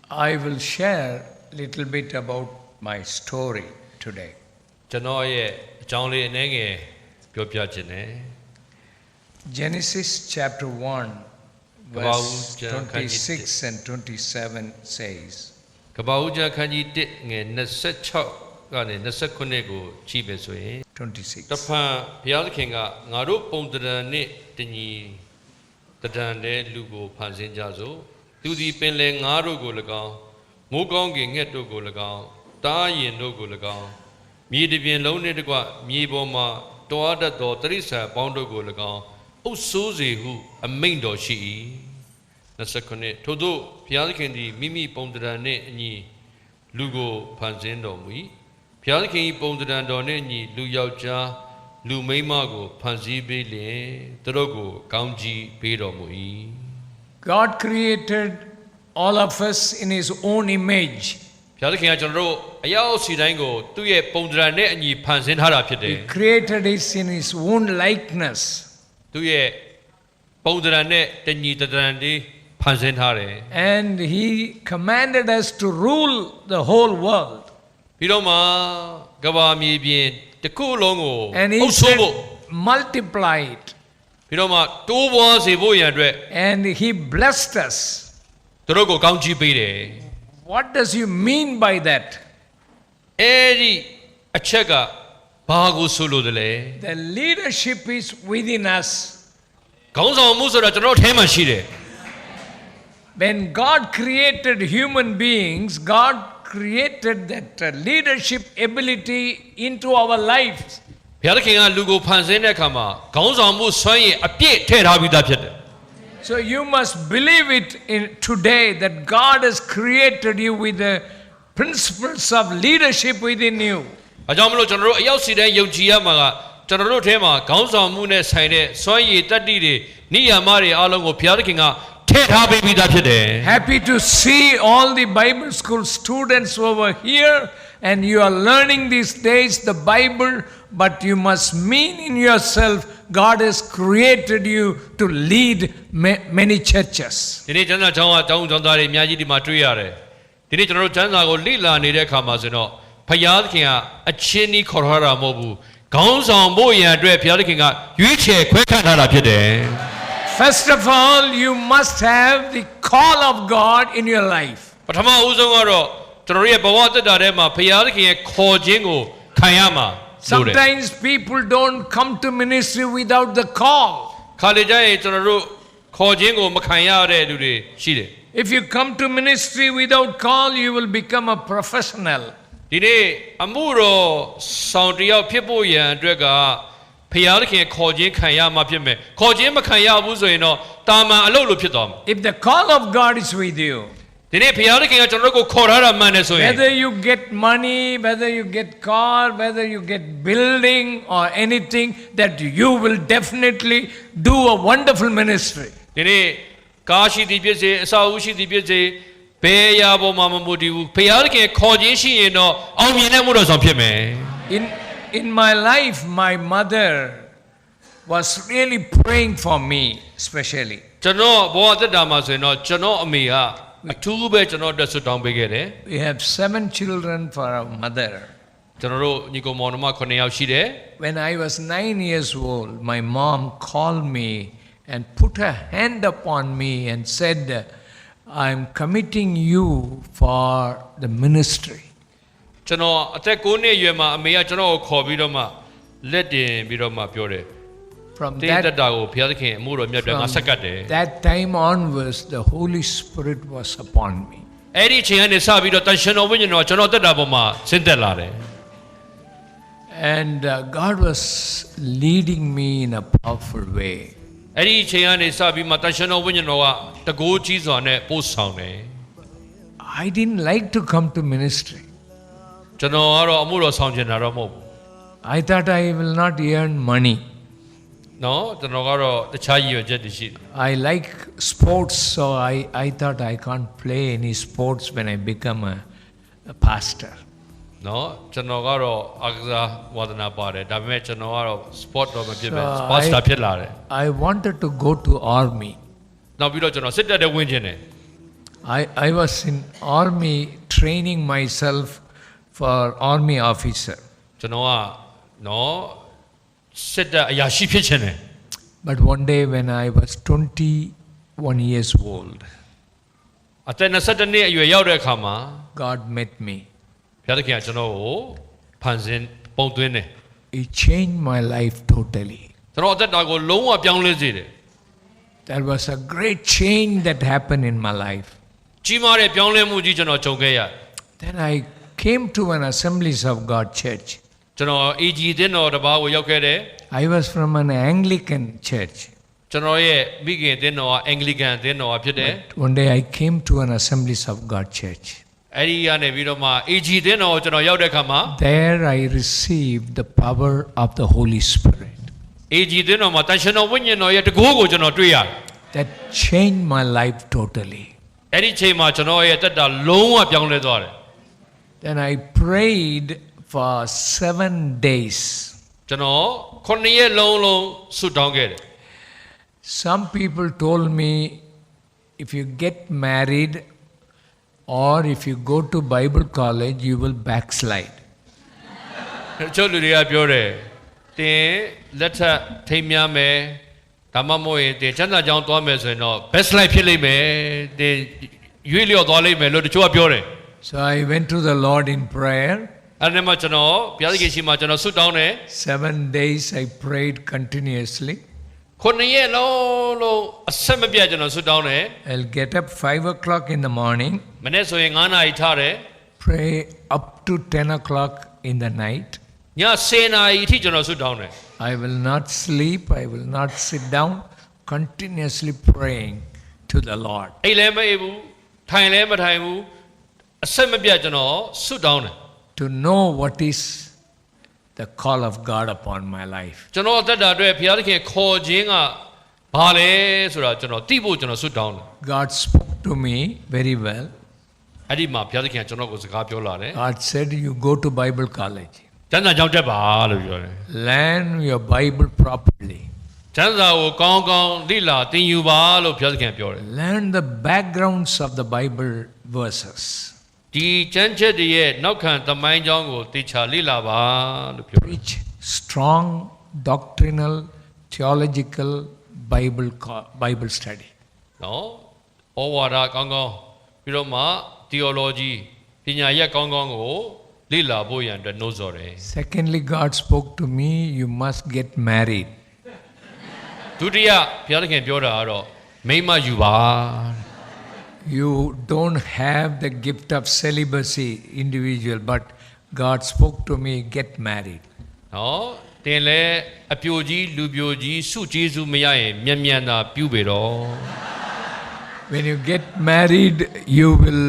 I will share a little bit about my story today. ကျွန်တော်ရဲ့အကြောင်းလေးအနည်းငယ်ပြောပြခြင်းနဲ့ Genesis chapter 1 verse 26 and 27 says, ကပ္ပဦးကျမ်းခန်းကြီး1ငယ်26ကနေ29ကိုကြည့်မယ်ဆိုရင် 26. တဖန်ဘုရားသခင်ကငါတို့ပုံတရံနှင့်တညီတရံတဲ့လူကိုဖန်ဆင်းကြစို့သူသည်ပင်လယ်ငါးတို့ကို၎င်းမိုးကောင်းကင်ငှက်တို့ကို၎င်းတားရင်တို့ကို၎င်းမြေတစ်ပြင်လုံးနှင့်တကွမြေပေါ်မှာတွားတတ်သောတိရစ္ဆာန်ပေါင်းတို့ကို၎င်းအုပ်ဆိုးစေဟုအမိန့်တော်ရှိ၏29ထို့သောဘုရားသခင်သည်မိမိပုံတရံနှင့်အညီလူကိုဖန်ဆင်းတော်မူ၏ဘုရားသခင်၏ပုံတရံတော်နှင့်အညီလူယောက်ျားလူမိန်းမကိုဖန်ဆင်းပေးလျင်သူတို့ကိုကောင်းကြီးပေးတော်မူ၏God created all of us in His own image. ဘုရားသခင်ကကျွန်တော်တို့အယောက်စီတိုင်းကိုသူ့ရဲ့ပုံတရံနဲ့အညီဖန်ဆင်းထားတာဖြစ်တယ် He created us in His own likeness. သူ့ရဲ့ပုံတရံနဲ့တညီတရံလေးဖန်ဆင်းထားတယ် And He commanded us to rule the whole world. ပြီးတော့မှကမ္ဘာမြေပြင်တစ်ခုလုံးကို And အု He ပ်ဆိုး said, ဖို့ multiply it. ပြီးတော့မှတိုးပွားစေဖို့ရန်အတွက် And He blessed us. သူတို့ကိုကောင်းကြီးပေးတယ် What does He mean by that? အဲ့ဒီအချက်ကဘာကိုဆိုလိုတယ်လဲ The leadership is within us. ခေါင်းဆောင်မှုဆိုတာကျွန်တော်တို့ထဲမှာရှိတယ် When God created human beings, God created that leadership ability into our lives. ဘုရားသခင်ကလူကိုဖန်ဆင်းတဲ့အခါမှာခေါင်းဆောင်မှုစွမ်းရည်အပြည့်ထည့်ထားပြီးသားဖြစ်တယ် So you must believe it in today that God has created you with the principles of leadership within you. အဲကြောင့်မလို့ကျွန်တော်တို့အယောက်စီတိုင်းယုံကြည်ရမှာကကျွန်တော်တို့ထဲမှာခေါင်းဆောင်မှုနဲ့ဆိုင်တဲ့စွမ်းရည်တတ္တိတွေနိယာမတွေအားလုံးကိုဘုရားသခင်ကထည့်ထားပေးပြီးသားဖြစ်တယ် Happy to see all the Bible school students over here, and you are learning these days the Bible, but you must mean in yourself God has created you to lead many churches. ဒီနေ့ကျမ်းစာကျောင်းကကျောင်းသားတွေအများကြီးဒီမှာတွေ့ရတယ်ဒီနေ့ကျွန်တော်တို့ကျမ်းစာကိုလေ့လာနေတဲ့အခါမှာဆိုတော့ဘုရားသခင်ကအချင်းကြီးခေါ်ထားတာမဟုတ်ဘူးခေါင်းဆောင်ဖို့ရန်အတွက်ဘုရားသခင်ကရွေးချယ်ခွဲခန့်ထားတာဖြစ်တယ် First of all, you must have the call of God in your life. ပထမဦးဆုံးကတော့ကျွန်တော်ရဲ့ဘဝတက်တာထဲမှာဘုရားသခင်ရဲ့ခေါ်ခြင်းကိုခံရမှာလို့တယ် Sometimes people don't come to ministry without the call. ခါလေကျရင်ကျွန်တော်တို့ခေါ်ခြင်းကိုမခံရတဲ့လူတွေရှိတယ် If you come to ministry without call, you will become a professional. ဒီနေ့အမှုတော်ဆောင်တယောက်ဖြစ်ဖို့ရန်အတွက်ကဘုရားသခင်ခေါ်ခြင်းခံရမှာဖြစ်မယ်ခေါ်ခြင်းမခံရဘူးဆိုရင်တော့တာမန်အလုပ်လိုဖြစ်သွားမှာ If the call of God is with you, ဒီနေ့ဘုရားသခင်ကကျွန်တော်တို့ကိုခေါ်ထားတာမှန်တယ်ဆိုရင် whether you get money, whether you get car, whether you get building or anything, that you will definitely do a wonderful ministry. ဒီနေ့ကားရှိသည်ဖြစ်စေအစာအုပ်ရှိသည်ဖြစ်စေဘယ်အရာပေါ်မှာမမူတည်ဘူးဘုရားသခင်ခေါ်ခြင်းရှိရင်တော့အောင်မြင်တဲ့မှုတော်ဆောင်ဖြစ်မယ် In my life, my mother was really praying for me, especially. ကျွန်တော်ဘဝတက်တာမှာဆိုရင်တော့ကျွန်တော်အမေကအထူးပဲကျွန်တော်တက်ဆွတောင်းပေးခဲ့တယ် We have 7 children for our mother. ကျွန်တော်တို့ညီကောင်မောင်နှမ9ယောက်ရှိတယ် When I was 9 years old, my mom called me and put her hand upon me and said, I'm committing you for the ministry. ကျွန်တော်အသက်9နှစ်အရွယ်မှာအမေကကျွန်တော်ကိုခေါ်ပြီးတော့မှလက်တင်ပြီးတော့မှပြောတယ် From တင်းတက် that, တာကိုဘုရားသခင်အမှုတော်မြတ်တွေငါဆက်ကတ်တယ် that time onwards, the Holy Spirit was upon me. အဲ့ဒီအချိန်ကနေစပြီးတော့တန်ရှင်တော်ဝိညာဉ်တော်ကျွန်တော်တက်တာပေါ်မှာဆင်းသက်လာတယ် And God was leading me in a powerful way. အဲ့ဒီအချိန်ကနေစပြီးမှတန်ရှင်တော်ဝိညာဉ်တော်ကတကိုးကြီးစွာနဲ့ပို့ဆောင်တယ် I didn't like to come to ministry. ကျွန်တော်ကတော့အမှုတော်ဆောင်ကျင်တာတော့မဟုတ်ဘူး I thought I will not earn money. နော်ကျွန်တော်ကတော့တခြားရည်ရွယ်ချက်တွေရှိတယ် I like sports, so I thought I can't play any sports when I become a pastor. နော်ကျွန်တော်ကတော့အားကစားဝါသနာပါတယ်ဒါပေမဲ့ကျွန်တော်ကတော့ sport တော့မဖြစ်ပဲ pastor ဖြစ်လာတယ် I wanted to go to army. နောက်ပြီးတော့ကျွန်တော်စစ်တပ်ထဲဝင်ခြင်းတယ် I was in army training myself for army officer. ကျွန်တော်ကနော်စစ်တပ်အရာရှိဖြစ်ချင်တယ် But one day when I was 21 years old, အသက်22နှစ်အရွယ်ရောက်တဲ့အခါမှာ God met me. ဘုရားသခင်ကကျွန်တော်ကိုဖန်ဆင်းပုံသွင်းတယ် He changed my life totally. ကျွန်တော်အသက်တာကိုလုံးဝပြောင်းလဲစေတယ် There was a great change that happened in my life. ကြီးမားတဲ့ပြောင်းလဲမှုကြီးကျွန်တော်ကြုံခဲ့ရတယ် Then I came to an Assemblies of God church. ကျွန်တော် AG တင်းတော်တစ်ပါးကိုရောက်ခဲ့တယ် I was from an Anglican church. ကျွန်တော်ရဲ့မိခင်တင်းတော်ကအင်္ဂလိကန်တင်းတော်ဖြစ်တယ် One day I came to an Assemblies of God church. အဲ့ဒီကနေပြီးတော့မှ AG တင်းတော်ကိုကျွန်တော်ရောက်တဲ့အခါမှာ There I received the power of the Holy Spirit. AG တင်းတော်မှာတန်ရှင်တော်ဝိညာဉ်တော်ရဲ့တကူကိုကျွန်တော်တွေ့ရတယ် That changed my life totally. အဲ့ဒီချိန်မှာကျွန်တော်ရဲ့တက်တာလုံးဝပြောင်းလဲသွားတယ် Then I prayed for 7 days. ကျွန်တော်9ရက်လုံးဆုတောင်းခဲ့တယ် Some people told me if you get married or if you go to Bible college, you will backslide. ကျွန်တော်လူတွေကပြောတယ်တင်လက်ထပ်ထိမ်းများမယ်ဒါမှမဟုတ်ရင်တင်ချမ်းသာကြောင်းသွားမယ်ဆိုရင်တော့ best life ဖြစ်လိမ့်မယ်တင်ရွေ့လျော့သွားလိမ့်မယ်လို့တချို့ကပြောတယ် So I went to the Lord in prayer. အဲ့ဒီမှာကျွန်တော်ဘုရားသခင်ရှိမှကျွန်တော်ဆုတောင်းတယ် 7 days I prayed continuously. 9ရက်လုံးအဆက်မပြတ်ကျွန်တော်ဆုတောင်းတယ် I'll get up 5 o'clock in the morning, မနေ့ဆိုရင်9နာရီထားတယ် pray up to 10 o'clock in the night. ည10နာရီအထိကျွန်တော်ဆုတောင်းတယ် I will not sleep, I will not sit down, continuously praying to the Lord. အိတ်လည်းမအိပ်ဘူးထိုင်လည်းမထိုင်ဘူးအဆက်မပြတ်ကျွန်တော်ဆုတောင်းတယ် To know what is the call of God upon my life. ကျွန်တော်အသက်တာအတွက်ဘုရားသခင်ခေါ်ခြင်းကဘာလဲဆိုတာကျွန်တော်သိဖို့ကျွန်တော်ဆုတောင်းတယ် God spoke to me very well. အဲ့ဒီမှာဘုရားသခင်ကကျွန်တော်ကိုစကားပြောလာတယ် God said, you go to Bible college. ကျမ်းစာကြောင်းတက်ပါလို့ပြောတယ် Learn your Bible properly. ကျမ်းစာကိုကောင်းကောင်းလေ့လာသင်ယူပါလို့ဘုရားသခင်ပြောတယ် Learn the backgrounds of the Bible verses. ဒီကျမ်းချက်တွေရဲ့နောက်ခံသမိုင်းကြောင်းကိုသိချာလေ့လာပါလို့ပြောတယ် Preach strong doctrinal, theological Bible study. နော်ဩဝါဒကောင်းကောင်းပြီးတော့မှ theology ပညာရပ်ကောင်းကောင်းကိုလေ့လာဖို့ရန်အတွက်နှိုးဆော်တယ် Secondly, God spoke to me, you must get married. ဒုတိယဘုရားသခင်ပြောတာကတော့မိန်းမယူပါ You don't have the gift of celibacy individual, but God spoke to me, get married. နော်တင်လဲအပြိုကြီးလူပြိုကြီးစုကျေးဇူးမရရင်မြန်မြန်သာပြုပေတော့ When you get married, you will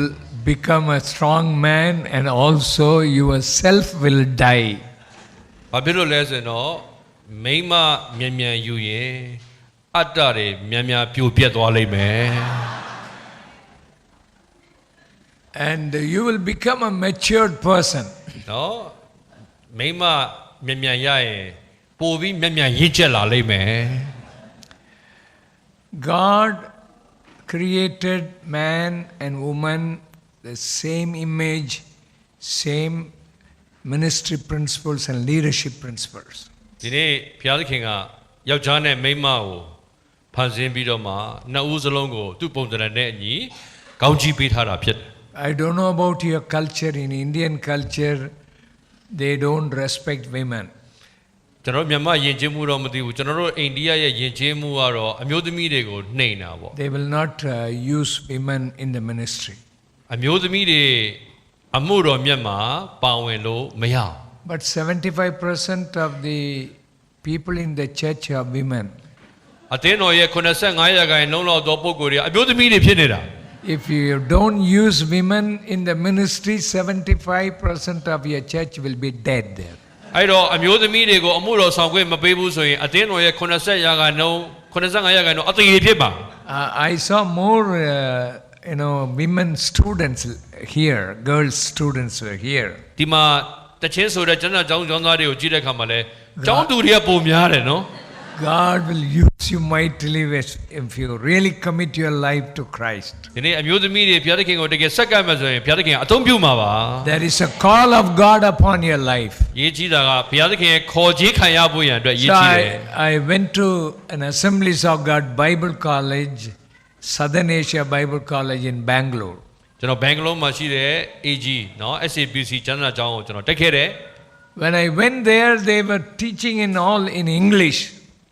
become a strong man and also yourself will die. ဘာဖြစ်လို့လဲဆိုရင်တော့မိန်းမမြန်မြန်ယူရင်အတ္တတွေမြန်မြန်ပြိုပြက်သွားလိမ့်မယ် And you will become a matured person. နော်မိန်းမမြန်မြန်ရရင်ပိုပြီးမြန်မြန်ရင့်ကျက်လာလိမ့်မယ် God created man and woman the same image, same ministry principles and leadership principles. ဒီနေ့ဘုရားသခင်ကယောက်ျားနဲ့မိန်းမကိုဖန်ဆင်းပြီးတော့မှနှစ်ဦးစလုံးကိုသူ့ပုံသဏ္ဍာန်နဲ့အညီကောင်းချီးပေးထားတာဖြစ်တယ် I don't know about your culture. In Indian culture, they don't respect women. ကျွန်တော်မြန်မာယဉ်ကျေးမှုတော့မသိဘူးကျွန်တော်တို့အိန္ဒိယရဲ့ယဉ်ကျေးမှုကတော့အမျိုးသမီးတွေကိုနှိမ်တာပေါ့ They will not use women in the ministry. အမျိုးသမီးတွေအမှုတော်မြတ်မှာပါဝင်လို့မရအောင် But 75% of the people in the church are women. အသင်းတော်ရဲ့85%လောက်သောပုဂ္ဂိုလ်တွေအမျိုးသမီးတွေဖြစ်နေတာ If you don't use women in the ministry, 75% of your church will be dead there. အဲ့တော့အမျိုးသမီးတွေကိုအမှုတော်ဆောင်ခွင့်မပေးဘူးဆိုရင်အသင်းတော်ရဲ့85%အသေးဖြစ်ပါ I saw more, women students here, girls students were here. ဒီမှာတချင်းဆိုတဲ့ကျမ်းစာကျောင်းသားတွေကိုကြည့်တဲ့အခါမှာလဲကျောင်းသူတွေကပုံများတယ်နော် God will use you mightily if you really commit your life to Christ. ဒီနေ့အမျိုးသမီးတွေဘုရားသခင်ကိုတကယ်ဆက်ကပ်မှဆိုရင်ဘုရားသခင်အသုံးပြုမှာပါ There is a call of God upon your life. ရေးကြီးတာကဘုရားသခင်ရဲ့ခေါ်ခြင်းခံရဖို့ရန်အတွက်ရေး So ကြီးတယ် I went to an Assemblies of God Bible College, Southern Asia Bible College in Bangalore. ကျွန်တော်ဘန်ဂလိုမှာရှိတဲ့ AG เนาะ SABC ကျမ်းစာကျောင်းကိုကျွန်တော်တက်ခဲ့တယ် When I went there, they were teaching in English.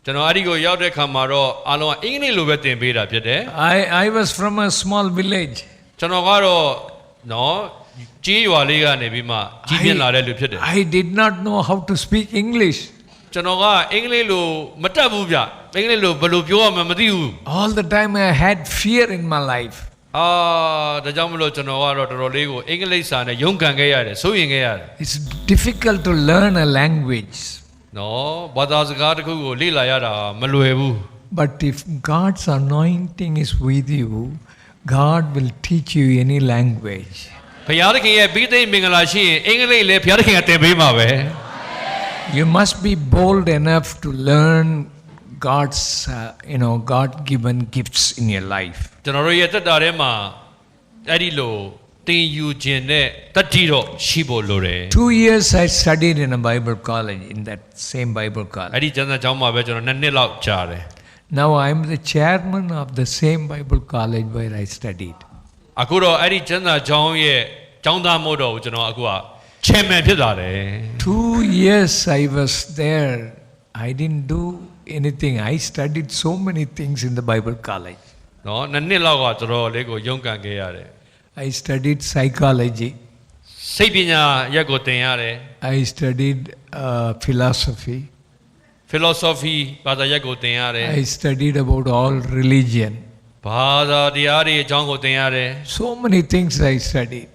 ကျွန်တော်အဲ့ဒီကိုရောက်တဲ့ခါမှာတော့အားလုံးကအင်္ဂလိပ်လိုပဲသင်ပေးတာဖြစ်တယ် I was from a small village. ကျွန်တော်ကတော့เนาะကြေးရွာလေးကနေပြီးမှကြီးပြင်းလာတဲ့လူဖြစ်တယ် I did not know how to speak English. ကျွန်တော်ကအင်္ဂလိပ်လိုမတတ်ဘူးဗျအင်္ဂလိပ်လိုဘယ်လိုပြောရမှန်းမသိဘူး All the time I had fear in my life. ဒါကြောင့်မလို့ကျွန်တော်ကတော့တော်တော်လေးကိုအင်္ဂလိပ်စာနဲ့ရုန်းကန်ခဲ့ရတယ်စိုးရင်ခဲ့ရတယ် It's difficult to learn a language. နော်ဘာသာစကားတစ်ခုကိုလေ့လာရတာမလွယ်ဘူး But if God's anointing is with you, God will teach you any language. ဘုရားသခင်ရဲ့ပြီးသိမ့်မင်္ဂလာရှိရင်အင်္ဂလိပ်လည်းဘုရားသခင်ကသင်ပေးမှာပဲ You must be bold enough to learn God's, God-given gifts in your life. ကျွန်တော်တို့ရဲ့တက်တာထဲမှာအဲ့ဒီလိုသင်ယူခြင်းနဲ့တတိတော့ရှိဖို့လိုတယ် 2 years I studied in a Bible college, in that same Bible college. အဲ့ဒီကျမ်းစာကျောင်းမှာပဲကျွန်တော်2နှစ်လောက်ကြာတယ် Now I am the chairman of the same Bible college where I studied. အခုတော့အဲ့ဒီကျမ်းစာကျောင်းရဲ့ကျောင်းသားမို့တော့ကျွန်တော်အခုက chairman ဖြစ်လာတယ် 2 years I was there. I didn't do anything. I studied so many things in the Bible college. နော်2နှစ်လောက်ကတော်တော်လေးကိုရုန်းကန်ခဲ့ရတယ် I studied psychology. စိတ်ပညာရက်ကိုသင်ရတယ် I studied philosophy. philosophy ဘာသာရက်ကိုသင်ရတယ် I studied about all religion. ဘာသာတရားတွေအကြောင်းကိုသင်ရတယ် So many things I studied.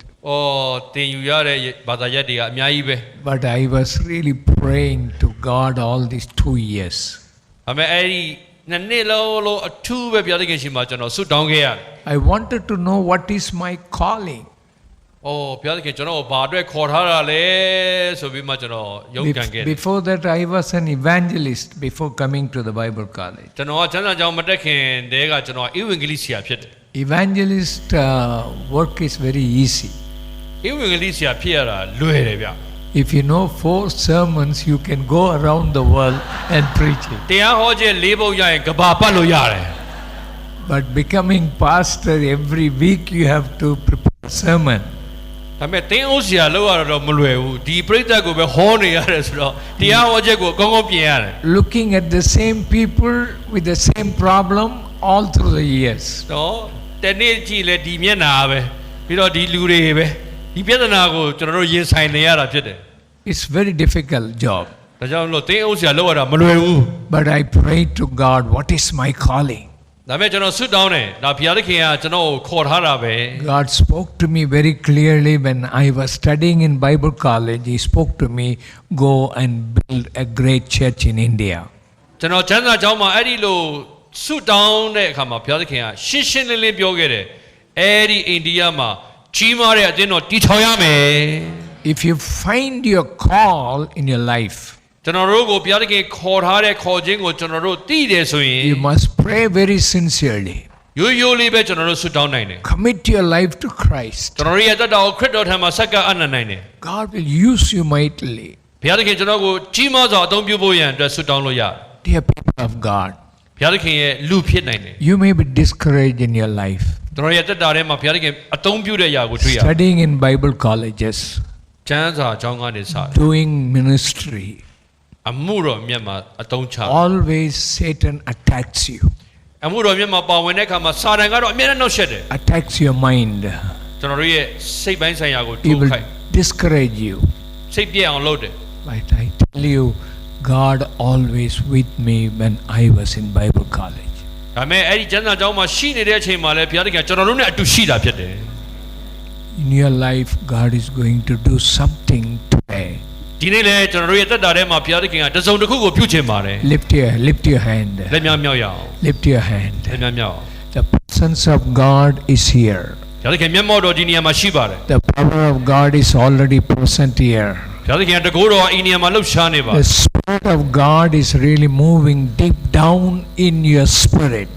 သင်ယူရတဲ့ဘာသာရက်တွေကအများကြီးပဲ But I was really praying to God all these 2 years. ဒါပေမဲ့အဲ့ဒီ2နှစ်လုံးအထူးပဲဘုရားသခင်ရှိမှကျွန်တော်ဆုတောင်းခဲ့ရတယ် I wanted to know what is my calling. ဘုရားသခင်ကျွန်တော်ကိုဘာအတွက်ခေါ်ထားတာလဲဆိုပြီးမှကျွန်တော်ရုန်းကန်ခဲ့တယ် Before that, I was an evangelist before coming to the Bible college. ကျွန်တော်ကကျမ်းစာကျောင်းမတက်ခင်တည်းကကျွန်တော်ဧဝံဂေလိဆရာဖြစ်တယ် Evangelist work is very easy. ဧဝံဂေလိဆရာဖြစ်ရတာလွယ်တယ်ဗျ If you know 4 sermons, you can go around the world and preach it. တရားဟောခြင်း၄ပုဒ်ရရင်ကဘာပတ်လို့ရတယ် But becoming pastor, every week you have to prepare a sermon. ဒါပေမဲ့သင်အိုးဆရာလောက်ရတော့မလွယ်ဘူးဒီပြိဿတ်ကိုပဲဟောနေရတယ်ဆိုတော့တရားဟောချက်ကိုအကောင်းကောင်းပြင်ရတယ် Looking at the same people with the same problem all through the years. နော်တနေ့ကြည့်လဲဒီမျက်နာပဲပြီးတော့ဒီလူတွေပဲဒီပြဿနာကိုကျွန်တော်တို့ရင်ဆိုင်နေရတာဖြစ်တယ် It's very difficult job. ဒါကြောင့်လို့သင်အိုးဆရာလောက်ရတာမလွယ်ဘူး But I prayed to God, what is my calling? ဒါပေမဲ့ကျွန်တော်ဆွတောင်းတယ်ဒါဘုရားသခင်ကကျွန်တော်ကိုခေါ်ထားတာပဲ God spoke to me very clearly when I was studying in Bible college. He spoke to me, go and build a great church in India. ကျွန်တော်ကျမ်းစာကျောင်းမှာအဲ့ဒီလိုဆွတောင်းတဲ့အခါမှာဘုရားသခင်ကရှင်းရှင်းလင်းလင်းပြောခဲ့တယ်အဲ့ဒီအိန္ဒိယမှာကြီးမားတဲ့အသင်းတော်တည်ထောင်ရမယ် If you find your call in your life, ကျွန်တော်တို့ကိုဘုရားသခင်ခေါ်ထားတဲ့ခေါ်ခြင်းကိုကျွန်တော်တို့သိတယ်ဆိုရင် you must pray very sincerely. ရိုးရိုးလေးပဲကျွန်တော်တို့ဆွတောင်းနိုင်တယ် Commit your life to Christ. ကျွန်တော်ရဲ့တက်တာကိုခရစ်တော်ထံမှာဆက်ကပ်အနံ့နိုင်တယ် God will use you mightily. ဘုရားသခင်ကျွန်တော်ကိုကြီးမားစွာအသုံးပြုဖို့ရန်အတွက်ဆွတောင်းလို့ရတယ် Dear people of God, ဘုရားသခင်ရဲ့လူဖြစ်နိုင်တယ် you may be discouraged in your life. ကျွန်တော်ရဲ့တက်တာထဲမှာဘုရားသခင်အသုံးပြုတဲ့အရာကိုတွေ့ရတယ် Studying in Bible colleges, ကျမ်းစာကျောင်းကနေစတယ် doing ministry. အမှုတော်မြတ်မှာအသုံးချ Always Satan attacks you, အမှုတော်မြတ်မှာပါဝင်တဲ့အခါမှာစာတန်ကတော့အမြဲတမ်းနှောက်ယှက်တယ် attacks your mind. ကျွန်တော်တို့ရဲ့စိတ်ပိုင်းဆိုင်ရာကို He ထိုး will ခိုက် discourage you. စိတ်ပြည့်အောင်လုပ်တယ် But I tell you, God always with me when I was in Bible college. ဒါပေမဲ့အဲ့ဒီကျမ်းစာကျောင်းမှာရှိနေတဲ့အချိန်မှာလည်းဘုရားသခင်ကျွန်တော်တို့နဲ့အတူရှိတာဖြစ်တယ် In your life, God is going to do something today. ဒီနေ့လည်းကျွန်တော်တို့ရဲ့တက်တာထဲမှာဘုရားသခင်ကတစုံတစ်ခုကိုပြုချင်ပါတယ် Lift your hand. လက်မြောက်မြောက်ရအောင် Lift your hand. လက်မြောက်မြောက် The presence of God is here. ဘုရားသခင်မျက်မှောက်တော်ဒီနေရာမှာရှိပါတယ် The power of God is already present here. ဘုရားသခင်ကတကိုးတော်ဤနေရာမှာလှုပ်ရှားနေပါ The Spirit Spirit of God is really moving deep down in your spirit.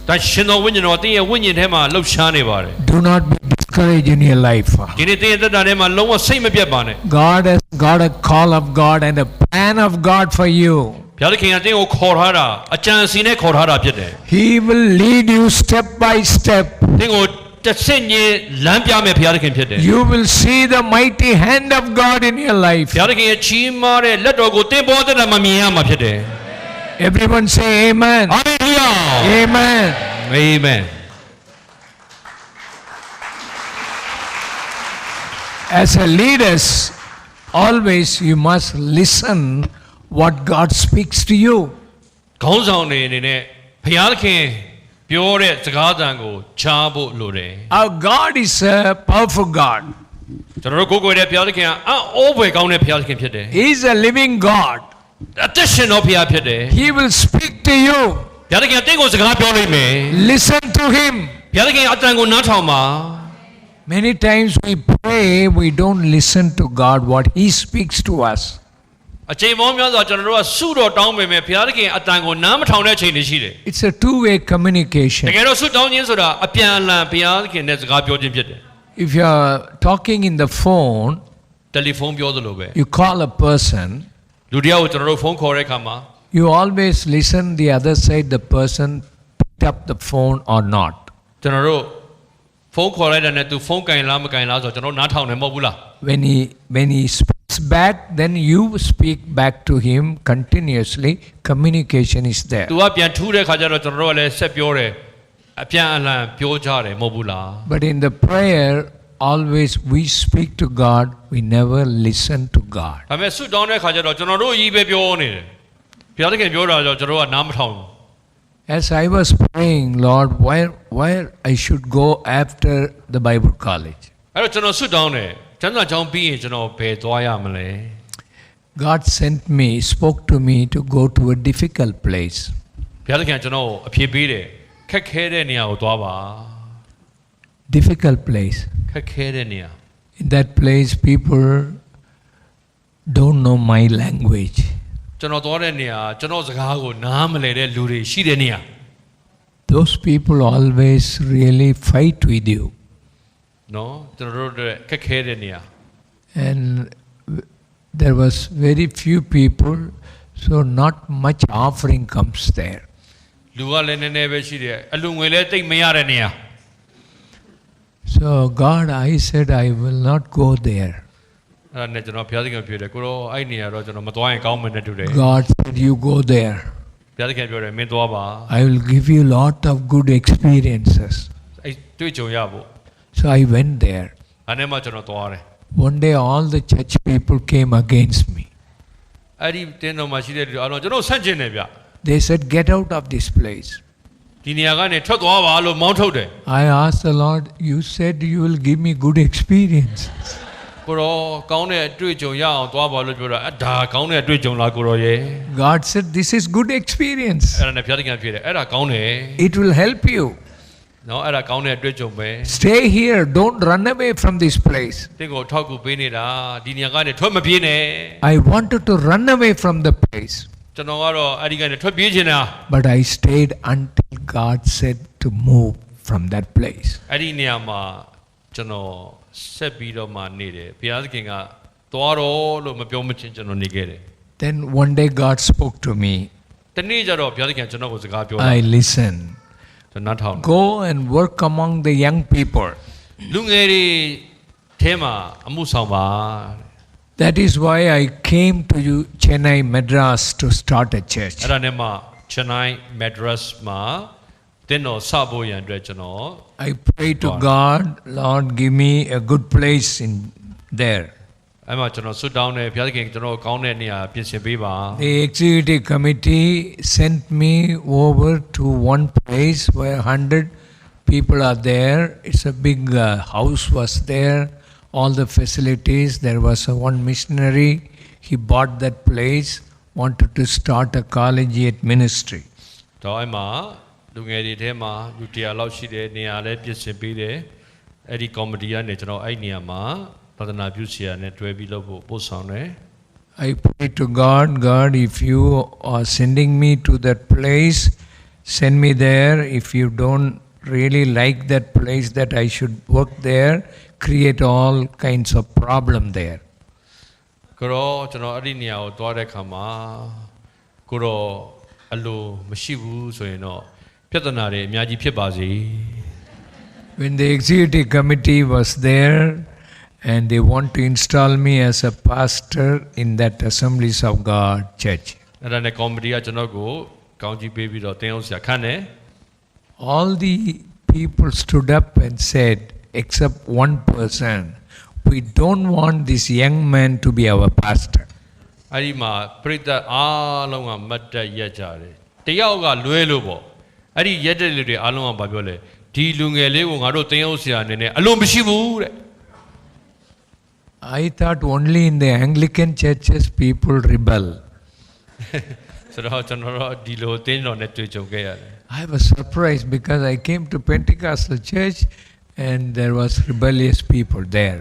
ဒါရှင်တော်ဝိညာဉ်တော်တင်းရဲ့ဝိညာဉ်ထဲမှာလှုပ်ရှားနေပါတယ် Do not be discouraged in your life. ဒီနေ့တင်းရဲ့သက်တာထဲမှာလုံးဝစိတ်မပြတ်ပါနဲ့ God has got a call of God and a plan of God for you. ဘုရားသခင်ကတင်းကိုခေါ်ထားတာအကြံအစီနဲ့ခေါ်ထားတာဖြစ်တယ် He will lead you step by step. တင်းကိုတစ်ဆင့်ချင်းလမ်းပြမယ်ဘုရားသခင်ဖြစ်တယ် You will see the mighty hand of God in your life. ဘုရားသခင်ရဲ့ကြီးမားတဲ့လက်တော်ကိုတင်းပေါ်တဲ့မှာမြင်ရမှာဖြစ်တယ် Everyone say amen. အာမင်ဘုရား Amen. အာမင် As a leaders, always you must listen what God speaks to you. ခေါင်းဆောင်တွေအနေနဲ့ဘုရားသခင်ပြောတဲ့စကားသံကိုချားဖို့လိုတယ် Our God is a powerful God. ကျွန်တော်တို့ကိုယ်ကိုယ်တဲ့ဘုရားသခင်ကအံ့ဩဖွယ်ကောင်းတဲ့ဘုရားသခင်ဖြစ်တယ် He is a living God. အသက်ရှင်တော်ဘုရားဖြစ်တယ် He will speak to you. ဘုရားသခင်တင်းကိုစကားပြောလိမ့်မယ် Listen to Him. ဘုရားသခင်အတန်ကိုနားထောင်ပါ Many times we pray, we don't listen to God, what He speaks to us. အချိန်ပေါင်းများစွာကျွန်တော်တို့ကဆုတော်တောင်းပေမဲ့ဘုရားသခင်အတန်ကိုနားမထောင်တဲ့အချိန်တွေရှိတယ် It's a two-way communication. တကယ်တော့ဆုတောင်းခြင်းဆိုတာအပြန်အလှန်ဘုရားသခင်နဲ့စကားပြောခြင်းဖြစ်တယ် If you are talking in the phone, တယ်လီဖုန်းပြောသလိုပဲ you call a person, လူတယောက်ကိုကျွန်တော်တို့ဖုန်းခေါ်တဲ့အခါမှာ you always listen the other side, the person picked up the phone or not. ကျွန်တော်တို့ဖုန်းခေါ်လိုက်တဲ့နဲ့သူဖုန်းကင်လားမကင်လားဆိုတော့ကျွန်တော်နားထောင်နေမဟုတ်ဘူးလား When he speaks back, then you speak back to him continuously. Communication is there. သူကပြန်ထူးတဲ့ခါကျတော့ကျွန်တော်တို့ကလည်းဆက်ပြောတယ်အပြန်အလှန်ပြောကြတယ်မဟုတ်ဘူးလား But in the prayer, always we speak to God, we never listen to God. ဒါပေမဲ့ဆုတောင်းတဲ့ခါကျတော့ကျွန်တော်တို့အကြီးပဲပြောနေတယ်ဘုရားသခင်ပြောတာဆိုကျွန်တော်တို့ကနားမထောင်ဘူး As I was praying, Lord, where I should go after the Bible college. အဲ့တော့ကျွန်တော်ဆုတောင်းတယ်ကျမ်းစာကျောင်းပြီးရင်ကျွန်တော်ဘယ်သွားရမလဲ God sent me, spoke to me to go to a difficult place. ဘုရားသခင်ကျွန်တော်အဖြေပေးတယ်ခက်ခဲတဲ့နေရာကိုသွားပါ Difficult place. ခက်ခဲတဲ့နေရာ In that place, people don't know my language. ကျွန်တော်သွားတဲ့နေရာကျွန်တော်စကားကိုနားမလည်တဲ့လူတွေရှိတဲ့နေရာ Those people always really fight with you. နော်ကျွန်တော်တို့ခက်ခဲတဲ့နေရာ And there was very few people, so not much offering comes there. လူကလည်းနည်းနည်းပဲရှိတယ်အလူငွေလည်းတိတ်မရတဲ့နေရာ So God, I said, I will not go there. အဲ့ဒါနဲ့ကျွန်တော်ဘုရားသခင်ပြောတယ်ကိုတော့အဲ့နေရာတော့ကျွန်တော်မသွားရင်ကောင်းမယ်နဲ့တူတယ် God said, you go there. ဘုရားသခင်ပြောတယ်မင်းသွားပါ I will give you lot of good experiences. အဲ့တွေ့ကြုံရဖို့ So I went there. အဲ့နဲ့မှကျွန်တော်သွားတယ် One day all the church people came against me. အဲ့ဒီတင်းတော်မှာရှိတဲ့လူအားလုံးကျွန်တော်ဆန့်ကျင်တယ်ဗျ They said, get out of this place. ဒီနေရာကနေထွက်သွားပါလို့မောင်းထုတ်တယ် I asked the Lord, you said you will give me good experience. ကိုတော့ကောင်းတဲ့အတွေ့အကြုံရအောင်သွားပါလို့ပြောတာအဲ့ဒါကောင်းတဲ့အတွေ့အကြုံလားကိုတော့ရေ God said, this is good experience. အဲ့ဒါနဲ့ဘုရားသခင်ဖြစ်တယ်အဲ့ဒါကောင်းတယ် It will help you. နော်အဲ့ဒါကောင်းတဲ့အတွေ့အကြုံပဲ Stay here. Don't run away from this place. တင်းကိုထောက်ကူပေးနေတာဒီနေရာကနေထွက်မပြေးနဲ့ I wanted to run away from the place. ကျွန်တော်ကတော့အဲ့ဒီကနေထွက်ပြေးချင်တာ But I stayed until God said to move from that place. အဲ့ဒီနေရာမှာကျွန်တော်ဆက်ပြီးတော့မှနေတယ်ဘုရားသခင်ကသွားတော့လို့မပြောမချင်းကျွန်တော်နေခဲ့တယ် Then one day God spoke to me. တနေ့ကျတော့ဘုရားသခင်ကျွန်တော်ကိုစကားပြောတာ I listened. ကျွန်တော်နားထောင် Go and work among the young people. လူငယ်တွေထဲမှာအမှုဆောင်ပါ That is why I came to you, Chennai, Madras, to start a church. အဲ့ဒါနဲ့မှ Chennai Madras မှာတင်းတော်စဖို့ရန်အတွက်ကျွန်တော် I pray to God, Lord, give me a good place in there. အဲ့မှာကျွန်တော်ဆွတောင်းတယ်ဘုရားသခင်ကျွန်တော်ကောင်းတဲ့နေရာပြင်ဆင်ပေးပါ The executive committee sent me over to one place where 100 people are there. It's a big house was there, all the facilities. There was one missionary. He bought that place, wanted to start a collegiate ministry. တော့အဲ့မှာလူငယ်တွေထဲမှာလူ100လောက်ရှိတဲ့နေရာလည်းပြင်ဆင်ပေးတယ်အဲ့ဒီကော်မတီကနေကျွန်တော်အဲ့နေရာမှာသာသနာပြုဆရာနဲ့တွဲပြီးလုပ်ဖို့ပို့ဆောင်တယ် I pray to God, God, if you are sending me to that place, send me there. If you don't really like that place that I should work there, create all kinds of problem there. ကိုရောကျွန်တော်အဲ့ဒီနေရာကိုသွားတဲ့ခါမှာကိုရောအလိုမရှိဘူးဆိုရင်တော့ပြဿနာတွေအများကြီးဖြစ်ပါစေ When the executive committee was there and they want to install me as a pastor in that Assemblies of God church. အဲ့ဒါနဲ့ကော်မတီကကျွန်တော်ကိုကောင်းကြီးပေးပြီးတော့တင်းအောင်ဆရာခန့်တယ် All the people stood up and said, except one person, we don't want this young man to be our pastor. အဲ့ဒီမှာပြိတ္တအားလုံးကမတ်တက်ရက်ကြတယ်တယောက်ကလွဲလို့ပေါ့အဲ့ဒီရက်တဲ့လူတွေအားလုံးကဘာပြောလဲဒီလူငယ်လေးကိုငါတို့တင်းအောင်ဆရာအနေနဲ့အလိုမရှိဘူးတဲ့ I thought only in the Anglican churches people rebel. ဆိုတော့ကျွန်တော်တို့ဒီလိုတင်းတော်နဲ့တွေ့ကြုံခဲ့ရတယ် I was surprised because I came to Pentecostal church and there was rebellious people there.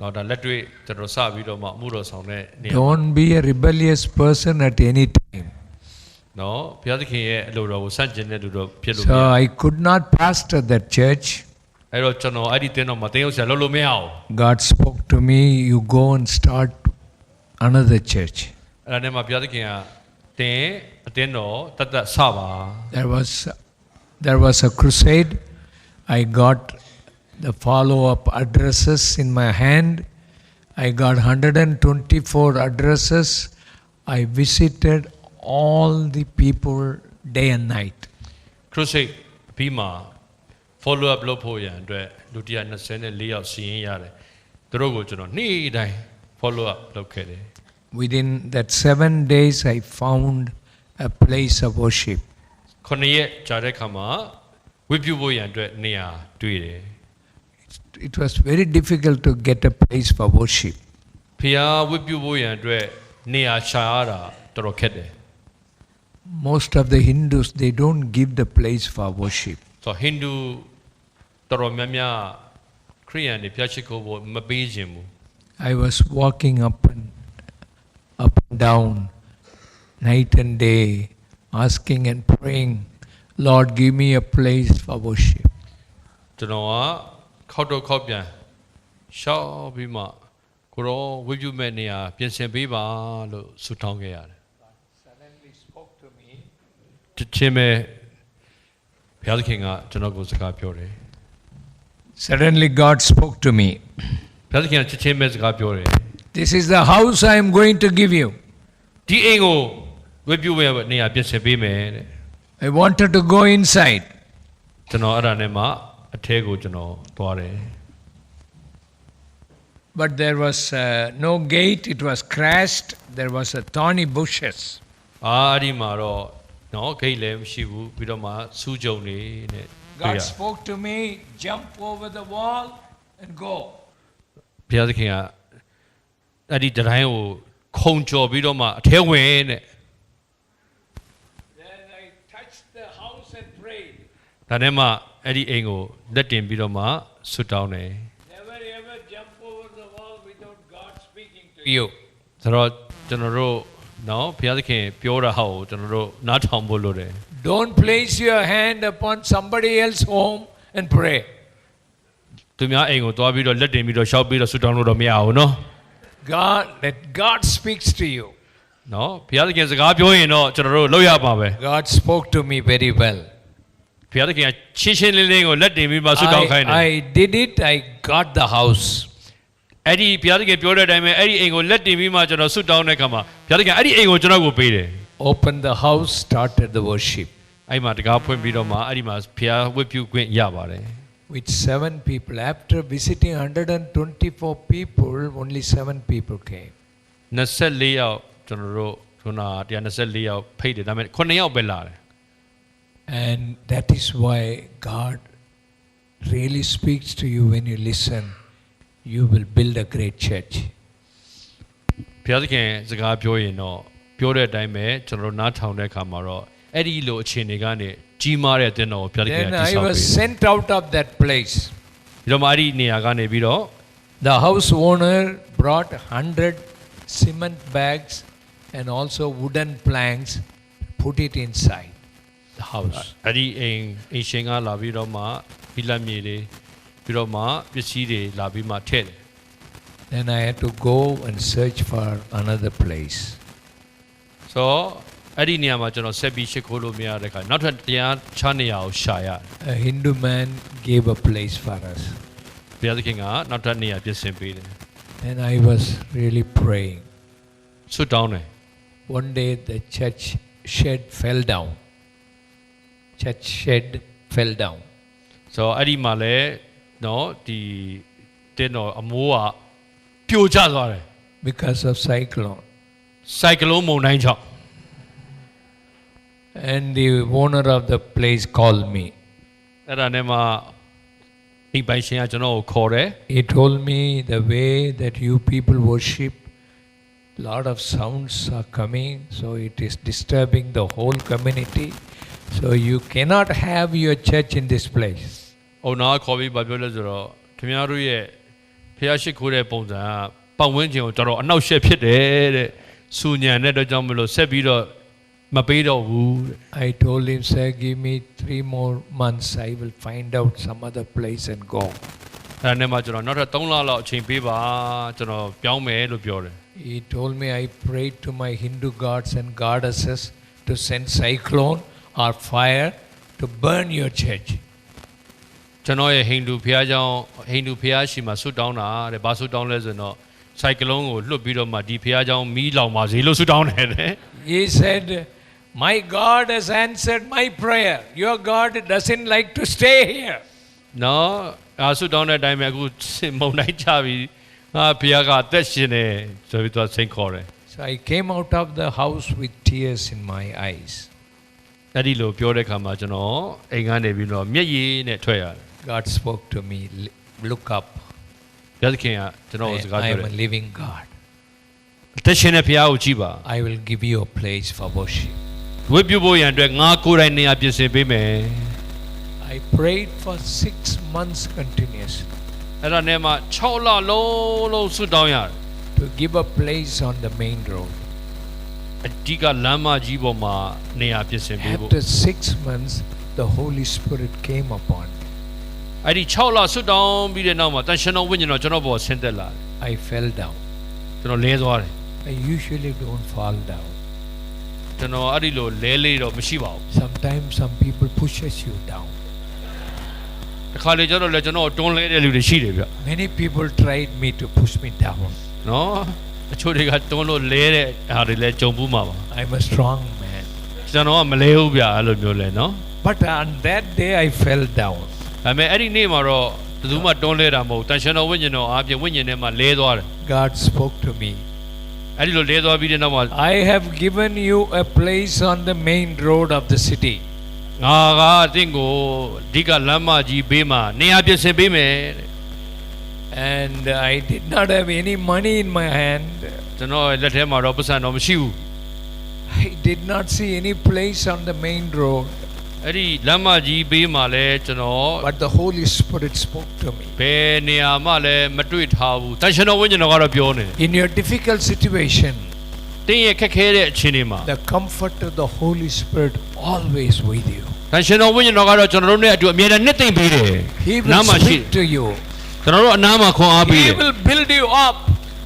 တော့ဒါလက်တွေ့ကျွန်တော်စပြီးတော့မှအမှုတော်ဆောင်တဲ့နေရာ Don't be a rebellious person at any time. နော်ဘုရားသခင်ရဲ့အလိုတော်ကိုစန့်ကျင်တဲ့လူတော့ဖြစ်လို့မရ So I could not pastor that church. အဲ့တော့ကျွန်တော်အဲ့ဒီတင်းတော်မှာတင်းအောင်ဆရာလုပ်လို့မရအောင် God spoke to me, you go and start another church. အဲ့ဒါနဲ့မှဘုရားသခင်ကတင်းအတင်းတော်တတ်စပါ There was a crusade. I got the follow-up addresses in my hand. I got 124 addresses. I visited all the people day and night. ခရစ်စိတ်ပြီးမှ follow up လုပ်ဖို့ရန်အတွက်လူ124ယောက်စီရင်ရတယ်သူတို့ကိုကျွန်တော်နေ့တိုင်း follow up လုပ်ခဲ့တယ် Within that 7 days, I found a place of worship. 9ရက်ကြာတဲ့ခါမှာဝိပုဖို့ရန်အတွက်နေရာတွေ့တယ် It was very difficult to get a place for worship. ဖျားဝိပုဖို့ရန်အတွက်နေရာရှာရတာတော်တော်ခက်တယ် Most of the Hindus, they don't give the place for worship. ဆိုဟိန္ဒူတော်တော်များများခရိယန်တွေဖျားရှိခိုးဖို့မပေးခြင်းဘူး I was walking up and down, night and day, asking and praying, Lord, give me a place for worship. ကျွန်တော်ကခောက်တော့ခောက်ပြန်ရှောက်ပြီးမှကိုရောဝိပုမဲ့နေရာပြင်ဆင်ပေးပါလို့ဆုတောင်းခဲ့ရတယ် Suddenly spoke to me. တချင်းပဲဘုရားသခင်ကကျွန်တော်ကိုစကားပြောတယ် Suddenly God spoke to me. ဘုရားသခင်ကတချင်းပဲစကားပြောတယ် This is the house I am going to give you. ဒီအိမ်ကိုဝိပုမဲ့နေရာပြင်ဆင်ပေးမယ်တဲ့ I wanted to go inside. ကျွန်တော်အဲ့ဒါနဲ့မှအထဲကိုကျွန်တော်သွားတယ် But there was no gate, it was crashed, there was a thorny bushes. အဲ့ဒီမှာတော့နော်ဂိတ်လည်းမရှိဘူးပြီးတော့မှစူးကြုံနေနဲ့တွေ့ God ရ spoke to me, jump over the wall and go. ဘုရားသခင်ကအဲ့ဒီတိုင်းကိုခုံကျော်ပြီးတော့မှအထဲဝင်တဲ့ Then I touched the house and prayed. ဒါနဲ့မှအဲ့ဒီအိမ်ကိုလက်တင်ပြီးတော့မှဆွတ်တောင်းတယ် Never ever jump over the wall without God speaking to you. ဆိုတော့ကျွန်တော်တို့နော်ဘုရားသခင်ပြောတာဟောကိုကျွန်တော်တို့နားထောင်ဖို့လိုတယ် Don't place your hand upon somebody else's home and pray. သူများအိမ်ကိုသွားပြီးတော့လက်တင်ပြီးတော့ရှောက်ပြီးတော့ဆွတ်တောင်းလို့တော့မရဘူးနော် Let God speaks to you. နော်ဘုရားသခင်စကားပြောရင်တော့ကျွန်တော်တို့လုပ်ရပါပဲ God spoke to me very well. ဘုရားသခင်ကချင်းချင်းလေးလေးကိုလက်တင်ပြီးမှဆွတ်တောင်းခိုင်းတယ် I did it, I got the house. အဲ့ဒီဘုရားသခင်ပြောတဲ့အတိုင်းပဲအဲ့ဒီအိမ်ကိုလက်တင်ပြီးမှကျွန်တော်ဆွတ်တောင်းတဲ့အခါမှာဘုရားသခင်အဲ့ဒီအိမ်ကိုကျွန်တော်ကိုပေးတယ် Opened the house, started the worship. အဲ့မှာတကားဖွင့်ပြီးတော့မှအဲ့ဒီမှာဘုရားဝတ်ပြုခွင့်ရပါတယ် With 7 people. After visiting 124 people, only 7 people came. 24ယောက်ကျွန်တော်တို့ခုန124ယောက်ဖိတ်တယ်ဒါပေမဲ့9ယောက်ပဲလာတယ် And that is why God really speaks to you when you listen. You will build a great church. ဘုရားသခင်စကားပြောရင်တော့ပြောတဲ့အတိုင်းပဲကျွန်တော်တို့နားထောင်တဲ့အခါမှာတော့အဲ့ဒီလိုအခြေအနေကနေကြီးမားတဲ့အသင်းတော်ကိုဘုရားသခင်က Then တည် I ဆောက် was ပေးတယ် sent out of that place. ဒီတော့မှအဲ့ဒီနေရာကနေပြီးတော့ The house owner brought 100 cement bags and also wooden planks, put it inside the house. အဲ့ဒီအိမ်ရှင်ကလာပြီးတော့မှဖိလက်မြေတွေပြီးတော့မှပစ္စည်းတွေလာပြီးမှထည့်တယ် Then I had to go and search for another place. ဆိုတော့အဲ့ဒီနေရာမှာကျွန်တော်ဆက်ပြီးရှစ်ခိုးလို့မရတဲ့ခါနောက်ထပ်တရားချနေရာကိုရှာရတယ် A Hindu man gave a place for us. ဘုရားသခင်ကနောက်ထပ်နေရာပြင်ဆင်ပေးတယ် And I was really praying. ဆွတ်တောင်းတယ် One day the church shed fell down. Church shed fell down. ဆိုတော့အဲ့ဒီမှာလဲနော်ဒီတင်းတော်အမိုးကပြိုကျသွားတယ် because of cyclone. စိုက်ကလုံးမုန်တိုင်းကြောင့် And the owner of the place called me. အဲ့ဒါနဲ့မှအိမ်ပိုင်ရှင်ကကျွန်တော်ကိုခေါ်တယ် He told me the way that you people worship, lot of sounds are coming, so it is disturbing the whole community. So you cannot have your church in this place. အုံနာခေါ်ပြီးပြောလဲဆိုတော့ခင်ဗျားတို့ရဲ့ဖျားရှိခိုးတဲ့ပုံစံကပတ်ဝန်းကျင်ကိုတော်တော်အနှောက်အယှက်ဖြစ်တယ်တဲ့စူညံတဲ့အတွက်ကြောင့်မလို့ဆက်ပြီးတော့မပေးတော့ဘူးတဲ့ I told him, sir, give me 3 more months. I will find out some other place and go. အဲ့ဒါနဲ့မှကျွန်တော်နောက်ထပ်3လလောက်အချိန်ပေးပါကျွန်တော်ပြောင်းမယ်လို့ပြောတယ် He told me I prayed to my Hindu gods and goddesses to send cyclone or fire to burn your church. ကျွန်တော်ရဲ့ဟိန္ဒူဘုရားကျောင်းဟိန္ဒူဘုရားရှိမှာဆွတ်တောင်းတာတဲ့ဘာဆွတ်တောင်းလဲဆိုတော့စိုက်ကလုံးကိုလွတ်ပြီးတော့မှဒီဘုရားကျောင်းမီးလောင်ပါစေလို့ဆွတ်တောင်းတယ်တဲ့ He said, my God has answered my prayer. Your God doesn't like to stay here. နော်အဆွတ်တောင်းတဲ့အတိုင်းပဲအခုမုန်တိုင်းချပြီးဟာဘုရားကအသက်ရှင်တယ်ဆိုပြီးတော့စိတ်ခေါ်တယ် So I came out of the house with tears in my eyes. အဲ့ဒီလိုပြောတဲ့ခါမှာကျွန်တော်အိမ်ကနေပြီးတော့မျက်ရည်နဲ့ထွက်ရတယ် God spoke to me, look up. ဘုရားသခင်ကကျွန်တော်ကိုစကား I ပြော am တယ် a living God. အသက်ရှင်တဲ့ဘုရားကိုကြည့်ပါ I will give you a place for worship. ဝတ်ပြုဖို့ရန်အတွက်ငါကိုယ်တိုင်နေရာပြင်ဆင်ပေးမယ် I prayed for 6 months continuously အဲ့ဒါနဲ့မှ6လလုံးဆွတ်တောင်းရတယ် to give a place on the main road. အဓိကလမ်းမကြီးပေါ်မှာနေရာပြင်ဆင်ပေးဖို့ After 6 months, the Holy Spirit came upon me. အဲ့ဒီ6လဆွတ်တောင်းပြီးတဲ့နောက်မှာတန်ရှင်တော်ဝိညာဉ်တော်ကျွန်တော်ပေါ်ဆင်းသက်လာတယ် I fell down. ကျွန်တော်လဲသွားတယ် I usually don't fall down. ကျွန်တော်အဲ့ဒီလိုလဲလေးတော့မရှိပါဘူး Sometimes some people pushes you down. တစ်ခါလေကျတော့လေကျွန်တော်တွန်းလဲတဲ့လူတွေရှိတယ်ဗျ Many people tried me to push me down. နော်အချို့တွေကတွန်းလို့လဲတဲ့ဟာတွေလည်းကြုံဘူးမှာပါ I'm a strong man. ကျွန်တော်ကမလဲဘူးဗျအဲ့လိုမျိုးလဲနော် But on that day I fell down. ဒါပေမဲ့အဲ့ဒီနေ့မှာတော့ဘယ်သူမှတွန်းလဲတာမဟုတ်တန်ရှင်တော်ဝိညာဉ်တော်အားဖြင့်ဝိညာဉ်ထဲမှာလဲသွားတယ် God spoke to me. အဲ့ဒီလိုလဲသွားပြီးတဲ့နောက်မှာ I have given you a place on the main road of the city. ငါကအသင်ကိုအဓိကလမ်းမကြီးဘေးမှာနေရာပြင်ဆင်ပေးမယ်တဲ့ And I did not have any money in my hand. ကျွန်တော်လက်ထဲမှာတော့ပတ်စံတော့မရှိဘူး I did not see any place on the main road. အဲ့ဒီလမ်းမကြီးဘေးမှာလဲကျွန်တော် But the Holy Spirit spoke to me. ဘယ်နေရာမှလည်းမတွေ့ထားဘူးတန်ရှင်တော်ဝိညာဉ်တော်ကတော့ပြောနေတယ် In your difficult situation, တင်းရဲ့ခက်ခဲတဲ့အခြေအနေမှာ the comfort of the Holy Spirit always with you. တန်ရှင်တော်ဝိညာဉ်တော်ကတော့ကျွန်တော်တို့နဲ့အတူအမြဲတမ်းနှစ်သိမ့်ပေးတယ် He နား will မှာရှိ speak to you. ကျွန်တော်တို့အနားမှာခွန်အားပေးတ He ယ် will build you up.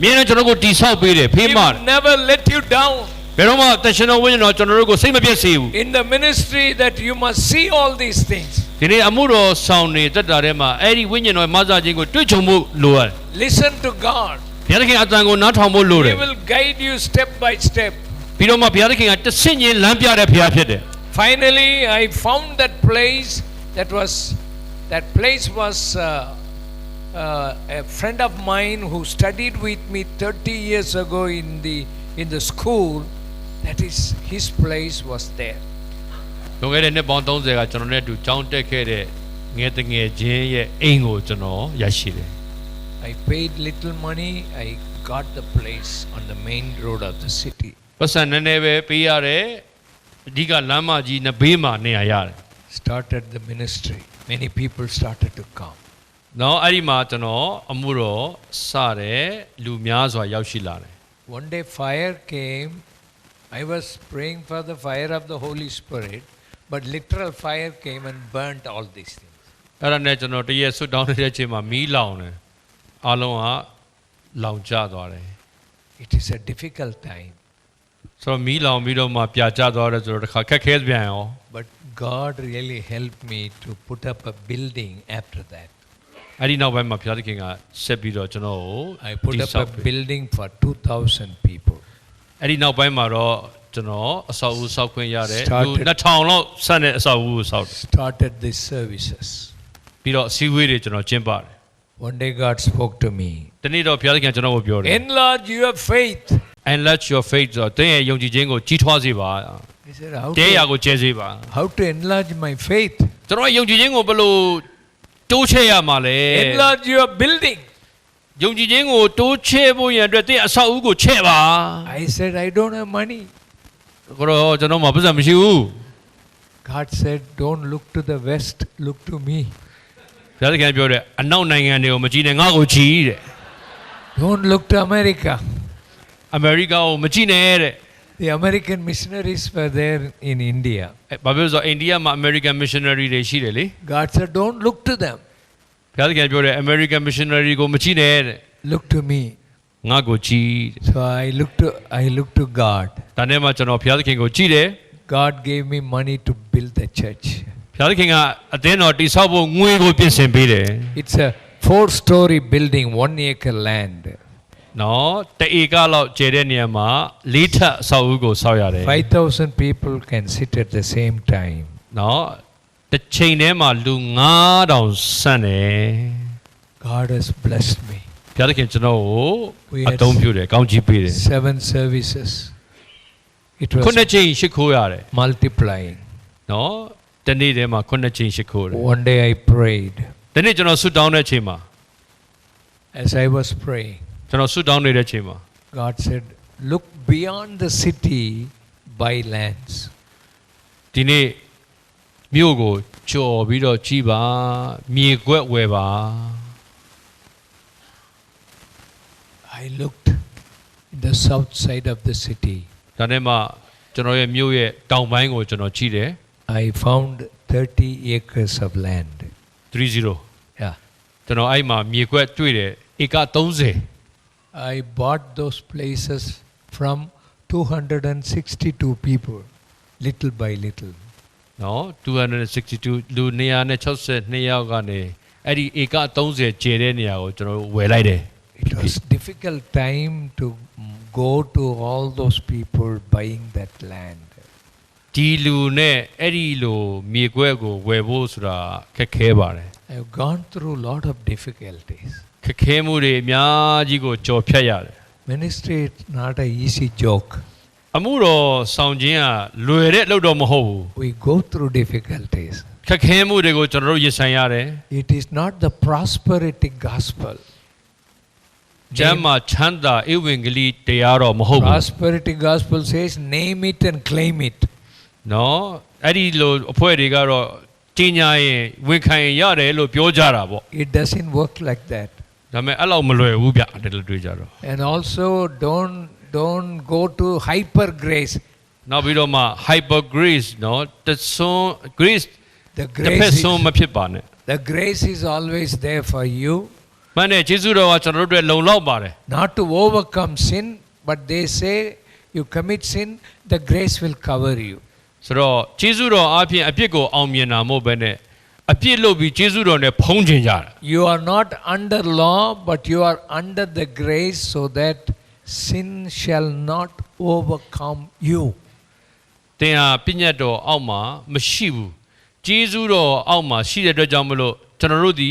မြဲတမ်းကျွန်တော်ကိုတိဆောက်ပေးတယ်ဖေး He မ will never let you down. ဘယ်တော့မှတန်ရှင်တော်ဝိညာဉ်တော်ကျွန်တော်တို့ကိုစိတ်မပြတ်စေဘူး In the ministry that you must see all these things. ဒီနေ့အမှုတော်ဆောင်နေတက်တာထဲမှာအဲ့ဒီဝိညာဉ်တော်မဆာခြင်းကိုတွေ့ကြုံဖို့လိုရတယ် Listen to God. ဘုရားသခင်အတန်ကိုနားထောင်ဖို့လိုတယ် He will guide you step by step. ပြီးတော့မှဘုရားသခင်ကတဆင့်ချင်းလမ်းပြတဲ့ဘုရားဖြစ်တယ် Finally, I found that place. That place was a friend of mine who studied with me 30 years ago in the school. That is, his place was there. လွန်ခဲ့တဲ့နှစ်ပေါင်း30ကကျွန်တော်နဲ့အတူကြောင်းတက်ခဲ့တဲ့ငယ်တငယ်ချင်းရဲ့အိမ်ကိုကျွန်တော်ရရှိတယ် I paid little money. I got the place on the main road of the city. ပတ်စံနည်းနည်းပဲပေးရတယ်အဓိကလမ်းမကြီးနှစ်ဘေးမှာနေရာရတယ် Started the ministry. Many people started to come. နော်အဲ့ဒီမှာကျွန်တော်အမှုတော်စတဲ့လူများစွာရောက်ရှိလာတယ် One day fire came. I was praying for the fire of the Holy Spirit, but literal fire came and burnt all these things. အဲ့ဒါနဲ့ကျွန်တော်တရက်ဆွတ်တောင်းနေတဲ့အချိန်မှာမီးလောင်တယ်အားလုံးကလောင်ကျသွားတယ် It is a difficult time. ဆိုတော့မီးလောင်ပြီးတော့မှပြာကျသွားတယ်ဆိုတော့တစ်ခါခက်ခဲပြန်ရော But God really helped me to put up a building after that. အဲ့ဒီနောက်ပိုင်းမှာဘုရားသခင်ကဆက်ပြီးတော့ကျွန်တော်ကို I put up a building for 2,000 people. အဲ့ဒီနောက်ပိုင်းမှာတော့ကျွန်တော်အဆောက်အဦဆောက်ခွင့်ရတယ် Started- 2000လောက်ဆက်တဲ့အဆောက်အဦကိုဆောက်တယ် Started these services. ပြီးတော့အစည်းအဝေးတွေကျွန်တော်ကျင်းပတယ် One day God spoke to me. တနေ့တော့ဘုရားသခင်ကျွန်တော်ကိုပြောတယ် Enlarge your faith. and let your faith ဆိုတော့သင်ရဲ့ယုံကြည်ခြင်းကိုကြီးထွားစေပါ I said, တဲရာကိုကျဲစေပါ how to enlarge my faith? ကျွန်တော်ယုံကြည်ခြင်းကိုဘယ်လိုတိုးချဲ့ရမှာလဲ Enlarge your building. ယုံကြည်ခြင်းကိုတိုးချဲ့ဖို့ရန်အတွက်သင်အဆောက်အဦကိုချဲ့ပါ I said, I don't have money. ကိုတော့ကျွန်တော်မှာပတ်စံမရှိဘူး God said, don't look to the west, look to me. ဘုရားသခင်ပြောတယ်အနောက်နိုင်ငံတွေကိုမကြည့်နဲ့ငါ့ကိုကြည့်တဲ့ Don't look to America. အမေရိကကိုမကြည့်နဲ့တဲ့ The American missionaries were there in India. ဘာဖြစ်လို့ဆိုတော့အိန္ဒိယမှာ American missionary တွေရှိတယ်လေ God said, don't look to them. ဘုရားသခင်ပြောတယ် American missionary ကိုမကြည့်နဲ့တဲ့ Look to me. ငါ့ကိုကြည့်တဲ့ So I looked to God. ဒါနဲ့မှကျွန်တော်ဘုရားသခင်ကိုကြည့်တယ် God gave me money to build the church. ဘုရားသခင်ကအသင်းတော်တိဆောက်ဖို့ငွေကိုပြင်ဆင်ပေးတယ် It's a 4-story building, 1 acre land. နော်တဧကလောက်ကျယ်တဲ့နေရာမှာ၄ထပ်အဆောက်အဦကိုဆောက်ရတယ် 5,000 people can sit at the same time. နော်တစ်ချိန်တည်းမှာလူ9000ဆန့်တယ် God has blessed me. ဘုရားသခင်ကျွန်တော်ကို We အ had သုံးပြုတယ်ကောင်းချီးပေးတယ် 7 services. It ခု was နှစ်ချိန်ရှိခိုးရတယ် multiplying. နော်တနေ့တည်းမှာခုနှစ်ချိန်ရှိခိုးတယ် One day I prayed. ဒီနေ့ကျွန်တော်ဆွတ်တောင်းတဲ့အချိန်မှာ As I was praying, ကျွန်တော်ဆွတ်တောင်းနေတဲ့အချိန်မှာ God said, look beyond the city, buy lands. ဒီနေ့မြို့ကိုကြော်ပြီးတော့ကြီးပါမြေကွက်ဝယ်ပါ I looked in the south side of the city. ဒါနဲ့မှကျွန်တော်ရဲ့မြို့ရဲ့တောင်ပိုင်းကိုကျွန်တော်ကြည့်တယ် I found 30 acres of land. 30 Yeah. ကျွန်တော်အဲ့မှာမြေကွက်တွေ့တယ်ဧက30 I bought those places from 262 people, little by little. နော်262လူ262ယောက်ကနေအဲ့ဒီဧက30ကျယ်တဲ့နေရာကိုကျွန်တော်ဝယ်လိုက်တယ် It was difficult time to go to all those people buying that land. ဒီလူနဲ့အဲ့ဒီလိုမြေကွက်ကိုဝယ်ဖို့ဆိုတာခက်ခဲပါတယ် I have gone through a lot of difficulties. ခက်ခဲမှုတွေအများကြီးကိုကြော်ဖြတ်ရတယ် Ministry is not an easy joke. အမှုတော်ဆောင်ခြင်းကလွယ်တဲ့အလုပ်တော့မဟုတ်ဘူး We go through difficulties. ခက်ခဲမှုတွေကိုကျွန်တော်တို့ရင်ဆိုင်ရတယ် It is not the prosperity gospel. ကျမ်းမှာချမ်းသာဧဝံဂေလိတရားတော်မဟုတ်ဘူး Prosperity gospel says, name it and claim it. နော်အဲ့ဒီလိုအဖွဲ့တွေကတော့ကြီးညာရင်ဝန်ခံရင်ရတယ်လို့ပြောကြတာပေါ့ It doesn't work like that. ဒါပေမဲ့အဲ့လောက်မလွယ်ဘူးဗျအဲ့လိုတွေ့ကြတော့ And also don't go to hyper grace. နောက်ပြီးတော့မှ hyper grace နော်တဆွန်း grace The တစ်ဖက် grace,ဆွန်းမဖြစ်ပါနဲ့ the grace is always there for you, မှန်တယ်ယေရှုတော်ကကျွန်တော်တို့အတွက်လုံလောက်ပါတယ် not to overcome sin, but they say you commit sin, the grace will cover you. ဆိုတော့ယေရှုတော်အားဖြင့်အပြစ်ကိုအောင်မြင်တာမဟုတ်ဘဲနဲ့အပြစ်လုပ်ပြီးယေရှုတော်နဲ့ဖုံးကျင်ကြတာ You are not under law, but you are under the grace so that sin shall not overcome you. တင်ဟာပြညတ်တော်အောက်မှာမရှိဘူးယေရှုတော်အောက်မှာရှိတဲ့အတွက်ကြောင့်မလို့ကျွန်တော်တို့ဒီ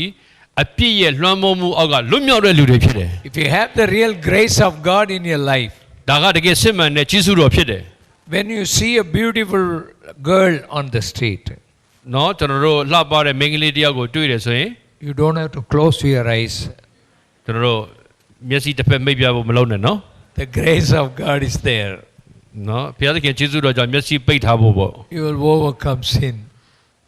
အပြစ်ရဲ့လွှမ်းမိုးမှုအောက်ကလွတ်မြောက်တဲ့လူတွေဖြစ်တယ် If you have the real grace of God in your life, ဒါကတကယ်စစ်မှန်တဲ့ယေရှုတော်ဖြစ်တယ် when you see a beautiful girl on the street, နော်ကျွန်တော်တို့လှပတဲ့မိန်းကလေးတယောက်ကိုတွေ့တယ်ဆိုရင် you don't have to close your eyes. ကျွန်တော်တို့မျက်စိတစ်ဖက်မိတ်ပြဖို့မလုပ်နဲ့နော် The grace of God is there. နော်ဘုရားသခင်ယေရှုတော်ကြောင့်မျက်စိပိတ်ထားဖို့ပေါ့ You will overcome sin.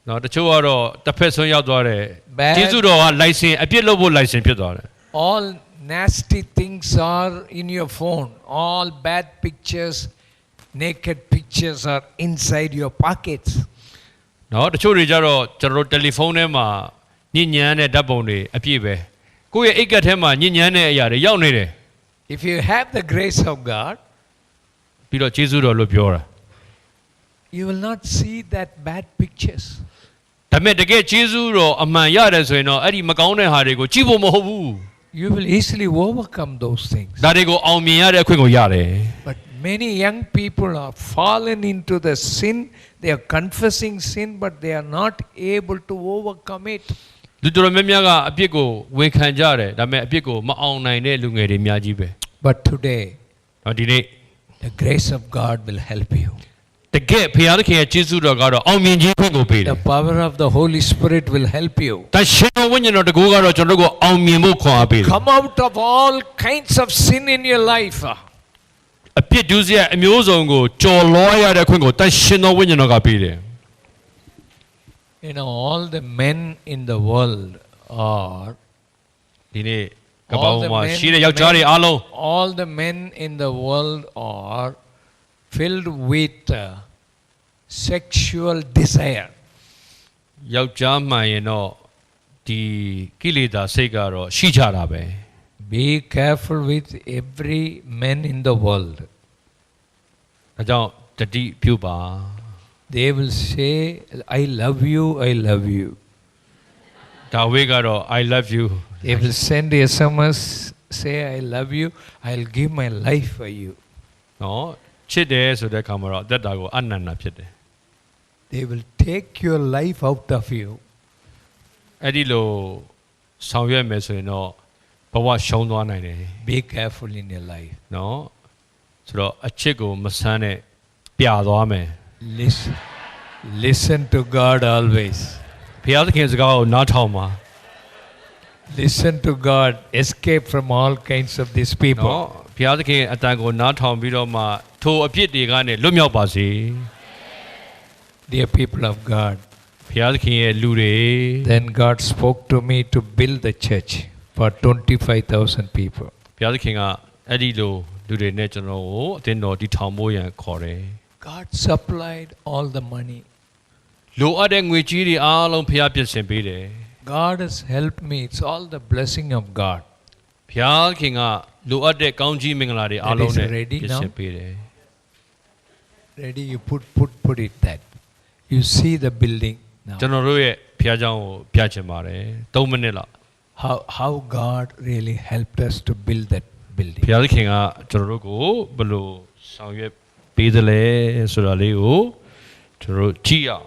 နော်တချို့ကတော့တစ်ဖက်ဆွန်းရောက်သွားတယ် Bad. ယေရှုတော်ကလိုင်စင်အပြစ်လုပ်ဖို့လိုင်စင်ဖြစ်သွားတယ် All nasty things are in your phone. All bad pictures, naked pictures are inside your pockets. နော်တချို့တွေကြတော့ကျွန်တော်တို့တယ်လီဖုန်းထဲမှာညဉ့်ညမ်းတဲ့ဓာတ်ပုံတွေအပြည့်ပဲကိုယ့်ရဲ့အိတ်ကတ်ထဲမှာညဉ့်ညမ်းတဲ့အရာတွေရောက်နေတယ် If you have the grace of God, ပြီးတော့ကျေးဇူးတော်လို့ပြောတာ you will not see that bad pictures. ဒါပေမဲ့တကယ်ကျေးဇူးတော်အမှန်ရတယ်ဆိုရင်တော့အဲ့ဒီမကောင်းတဲ့ဟာတွေကိုကြည့်ဖို့မဟုတ်ဘူး You will easily overcome those things. ဒါတွေကိုအောင်မြင်ရတဲ့အခွင့်ကိုရတယ် But many young people are fallen into the sin. They are confessing sin, but they are not able to overcome it. လူတော်များများကအပြစ်ကိုဝန်ခံကြတယ်ဒါပေမဲ့အပြစ်ကိုမအောင်နိုင်တဲ့လူငယ်တွေအများကြီးပဲ But today, နော်ဒီနေ့ the grace of God will help you. တကယ်ဖခင်သခင်ရဲ့ကျေးဇူးတော်ကတော့အောင်မြင်ခြင်းခွင့်ကိုပေးတယ် The power of the Holy Spirit will help you. တရှင်တော်ဝိညာဉ်တော်တကူကတော့ကျွန်တော်တို့ကိုအောင်မြင်ဖို့ခွန်အားပေးတယ် Come out of all kinds of sin in your life. အပြစ်ဒုစရိုက်အမျိုးစုံကိုကြော်လွှားရတဲ့အခွင့်ကိုတရှင်တော်ဝိညာဉ်တော်ကပေးတယ် You know, all the men in the world are ဒီနေ့ကမ္ဘာပေါ်မှာရှိတဲ့ယောက်ျားတွေအားလုံး all the men in the world are filled with sexual desire. ယောက်ျားမှန်ရင်တော့ဒီကိလေသာစိတ်ကတော့ရှိကြတာပဲ Be careful with every man in the world. ဒါကြောင့်တတိပြုပါ They will say, I love you, I love you. ဒါဝိကတော့ I love you They will send SMS, say, I love you, I'll give my life for you. နော်ချစ်တယ်ဆိုတဲ့အခါမှာတော့အသက်တာကိုအနန္တဖြစ်တယ် They will take your life out of you. အဲ့ဒီလိုဆောင်ရွက်မယ်ဆိုရင်တော့ဘဝရှုံးသွားနိုင်တယ် Be careful in your life. နော်ဆိုတော့အချစ်ကိုမဆန်းနဲ့ပြသွားမယ် Listen to God always. ဘုရားသခင်စကားကိုနားထောင်ပါ Listen to God. Escape from all kinds of these နော် people. ဘုရားသခင်အတန်ကိုနားထောင်ပြီးတော့မှထိုအပြစ်တွေကနေလွတ်မြောက်ပါစေ Dear people of God. ဘုရားသခင်ရဲ့လူတွေ Then God spoke to me to build the church for 25,000 people. ဘုရားသခင်ကအဲ့ဒီလိုလူတွေနဲ့ကျွန်တော်ကိုအသင်းတော်တည်ထောင်ဖို့ရန်ခေါ်တယ် God supplied all the money. လိုအပ်တဲ့ငွေကြေးတွေအားလုံးဘုရားပြင်ဆင်ပေးတယ် God has helped me. It's all the blessing of God. ဘုရားခင်ကလိုအပ်တဲ့ကောင်းကြီးမင်္ဂလာတွေအားလုံးနဲ့ ready ပြင် now? ဆင်ပေးတယ် Ready? You put it that. You see the building now. ကျွန်တော်တို့ရဲ့ဘုရားကျောင်းကိုပြချင်ပါတယ်3မိနစ်လောက် How God really helped us to build that ဘု building. ရားသခင်ကကျွန်တော်တို့ကိုဘယ်လိုဆောင်ရွက်ပေးသလဲဆိုတာလေးကိုကျွန်တော်တို့ကြည့်အောင်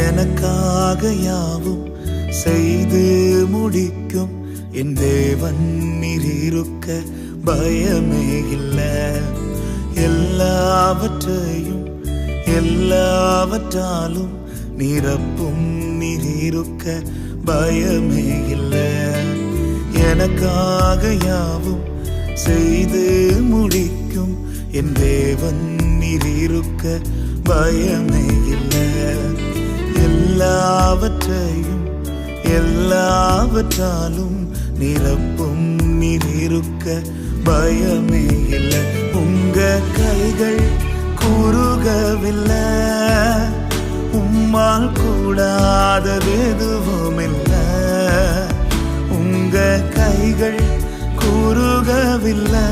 எனக்காக யாவும் செய்து முடிக்கும் என் தேவன் நீரிருக்க பயமே இல்லை எல்லாவற்றையும் எல்லாவற்றாலும் நிரப்பும் நீரிருக்க பயமே இல்லை எனக்காக யாவும் செய்து முடிக்கும் என் தேவன் நீரிருக்க பயமே இல்லை எல்லாவற்றையும் எல்லாவற்றாலும் நிரப்பும் நீரிருக்க பயமே இல்லை உங்க கைகள் குறுகவில்லை உம்மால் கூடாதது எதுவும் இல்லை உங்க கைகள் குறுகவில்லை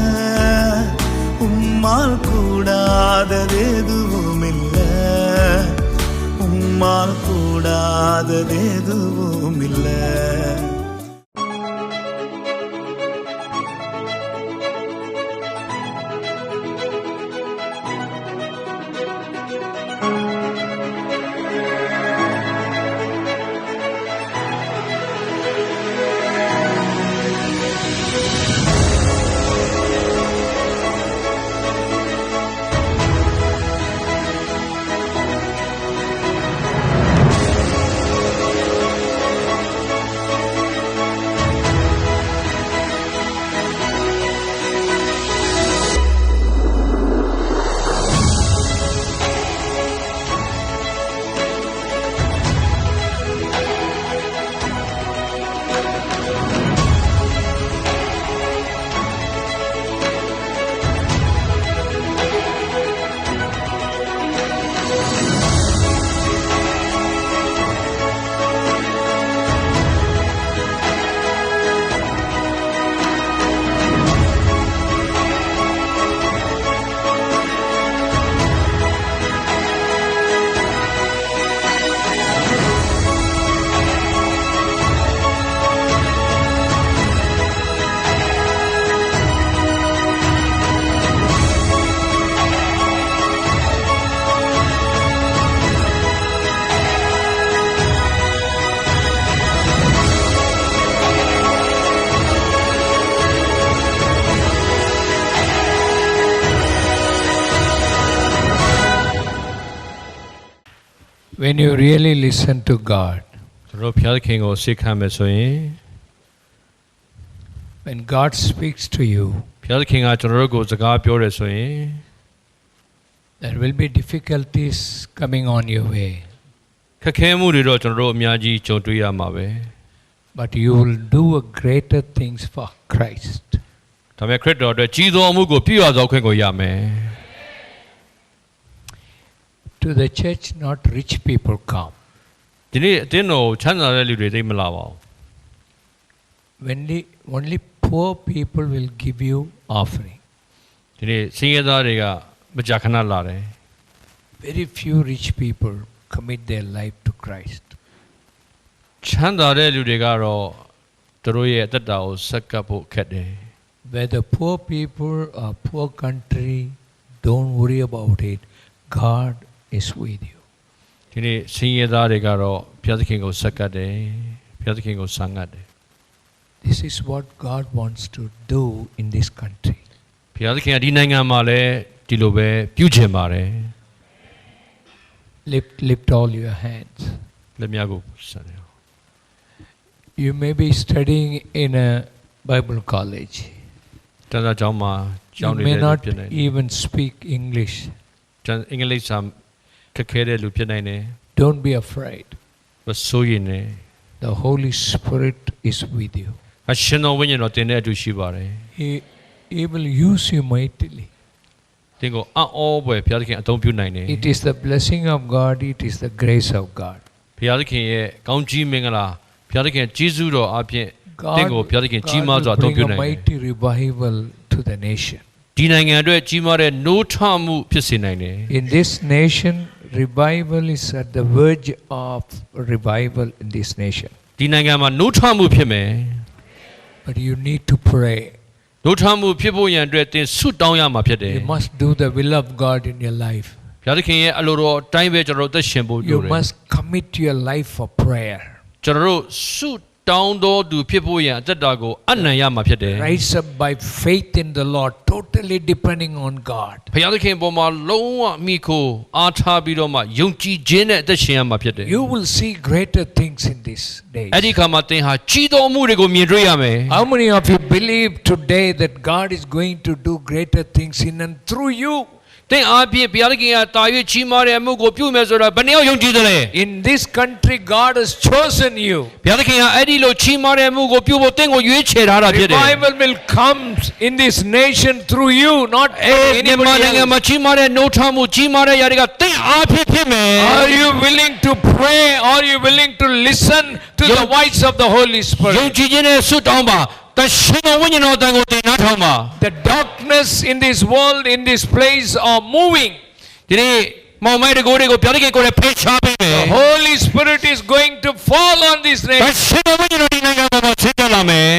உம்மால் கூடாதது எதுவும் இல்லை உம்மால் கூடாதது எதுவும் இல்லை When you really listen to God, ကျွန်တော်ဘုရားသခင်ကိုစိတ်ခံမယ်ဆိုရင် when God speaks to you, ဘုရားသခင်ကကျွန်တော်တို့ကိုစကားပြောတယ်ဆိုရင် there will be difficulties coming on your way, ခက်ခဲမှုတွေတော့ကျွန်တော်တို့အများကြီးကြုံတွေ့ရမှာပဲ but you will do a greater things for Christ. ဒါပေမဲ့ခရစ်တော်အတွက်ကြီးသောအမှုကိုပြုရသောခွင့်ကိုရမယ် To the church, not rich people come. ဒီနေ့အတင်းတော်ချမ်းသာတဲ့လူတွေသိမလာပါဘူး Only poor people will give you offering. ဒီနေ့ဆင်းရဲသားတွေကမကြာခဏလာတယ် Very few rich people commit their life to Christ. ချမ်းသာတဲ့လူတွေကတော့သူတို့ရဲ့အသက်တာကိုဆက်ကပ်ဖို့ခက်တယ် Whether poor people or poor country, don't worry about it. God is with you. ဒီနေ့ဆင်းရဲသားတွေကတော့ဘုရားသခင်ကိုဆက်ကပ်တယ်ဘုရားသခင်ကိုဆံငတ်တယ် This is what God wants to do in this country. ဘုရားသခင်ကဒီနိုင်ငံမှာလည်းဒီလိုပဲပြုချင်ပါတယ် Lift all your hands. လက်များကိုဆံတယ် You may be studying in a Bible college. တန်းစာကျောင်းမှာကျော You င်းနေ may တယ် not ဖြစ်နေတယ် even speak English. အင်္ဂလိပ်စာခက်ခဲတဲ့လူဖြစ်နိုင်တယ် Don't be afraid. မစိုးရင်လည်း The Holy Spirit is with you. အရှင်တော်ဝိညာဉ်တော်တင်တဲ့အတူရှိပါတယ် He will use you mightily. တင်ကိုအံ့ဩဖွယ်ဘုရားသခင်အသုံးပြုနိုင်တယ် It is the blessing of God. It is the grace of God. ဘုရားသခင်ရဲ့ကောင်းကြီးမင်္ဂလာဘုရားသခင်ကြီးစုတော်အပြင်တင်ကိုဘုရားသခင်ကြီးမားစွာအသုံးပြု will နိုင် bring a တယ် mighty revival to the nation. ဒီနိုင်ငံအတွက်ကြီးမားတဲ့နိုးထမှုဖြစ်စေနိုင်တယ် In this nation, revival is at the verge of revival in this nation. ဒီနိုင်ငံမှာနိုးထမှုဖြစ်မယ် But you need to pray. နိုးထမှုဖြစ်ဖို့ရန်အတွက်တင်ဆုတောင်းရမှာဖြစ်တယ် You must do the will of God in your life. ဘုရားသခင်ရဲ့အလိုတော်အတိုင်းပဲကျွန်တော်တို့သက်ရှင်ဖို့လို You တယ် must commit your life for prayer. ကျွန်တော်တို့ဆုတောင်းတော်သူဖြစ်ဖို့ရန်အသက်တာကိုအနံ့ရမှာဖြစ်တယ် Rise up by faith in the Lord, totally depending on God. ဘုရားသခင်ပေါ်မှာလုံးဝမိခိုအားထားပြီးတော့မှယုံကြည်ခြင်းနဲ့အသက်ရှင်ရမှာဖြစ်တယ် You will see greater things in this day. အဲ့ဒီခါမှာသင်ဟာကြီးတော်မှုတွေကိုမြင်တွေ့ရမယ် How many of you believe today that God is going to do greater things in and through you? သင်အားဖြင့်ဘုရားသခင်ကတာ၍ကြီးမားတဲ့အမှုကိုပြုမယ်ဆိုတော့ဘယ်နှယောက်ယုံကြည်သလဲ In this country, God has chosen you. ဘုရားသခင်ကအဲ့ဒီလိုကြီးမားတဲ့အမှုကိုပြုဖို့သင်ကိုရွေးချယ်ထားတာဖြစ်တယ် Revival will come in this nation through you, not ဒီမှာ anybody နိုင်ငံ else. မှာကြီးမားတဲ့နှုတ်ထမှုကြီးမားတဲ့ຢာတွေကသင်အားဖြင့်ဖြစ်မယ် Are you willing to pray? Are you willing to listen to the voice of the Holy ယုံ Spirit? ကြည်ခြင်းနဲ့ဆုတောင်းပါတရှင်တော်ဝိညာဉ်တော်တန်ကိုသင်နားထောင်ပါ The darkness in this world, in this place, are moving. ဒီနေ့မောင်မိုက်တကိုတွေကိုဘုရားသခင်ကိုယ်နဲ့ဖိတ်ချပေးမယ် The Holy Spirit is going to fall on this တ nation. ရှင်တော်ဝိညာဉ်တော်ဒီနိုင်ငံပေါ်မှာဆင်းသက်လာမယ်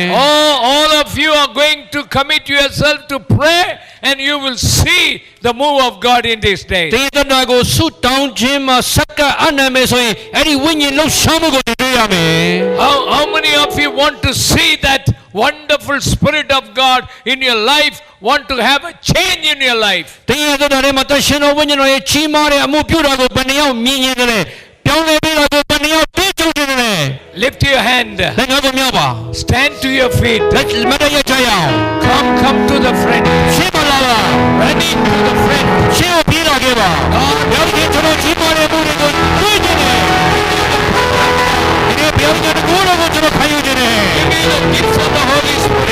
All of you are going to commit yourself to pray, and you will see the move of God in this day. သင်တနာကိုဆုတောင်းခြင်းမှာစက္ကအနံ့မယ်ဆိုရင်အဲ့ဒီဝိညာဉ်လှုပ်ရှားမှုကိုတွေ့ရမယ် How many of you want to see that wonderful Spirit of God in your life, want to have a change in your life? သင်ရဲ့တော်ထဲမှာတရှင်တော်ဝိညာဉ်တော်ရဲ့ကြီးမားတဲ့အမှုပြုတာကိုဘယ်နှယောက်မြင်ရင်လဲပြောင်းလဲပြီးတော့ဘယ်နှယောက်တွေ့ကြုံတယ်လဲ Lift your hand. လက်ငါးကိုမြောက်ပါ Stand to your feet. လက်မတရကြရအောင် Come to the front. ရှင်းပါလား Ready to the front. ရှင်းကိုပြေးလာခဲ့ပါဘုရားခင်ကျွန်တော်ကြီးမားတဲ့မှုတွေကိုတွေ့ကြတယ်ဒီဘုရားခင်တကူတော်ကိုကျွန်တော်ခံယူနေတယ် Give me the gifts of the Holy Spirit.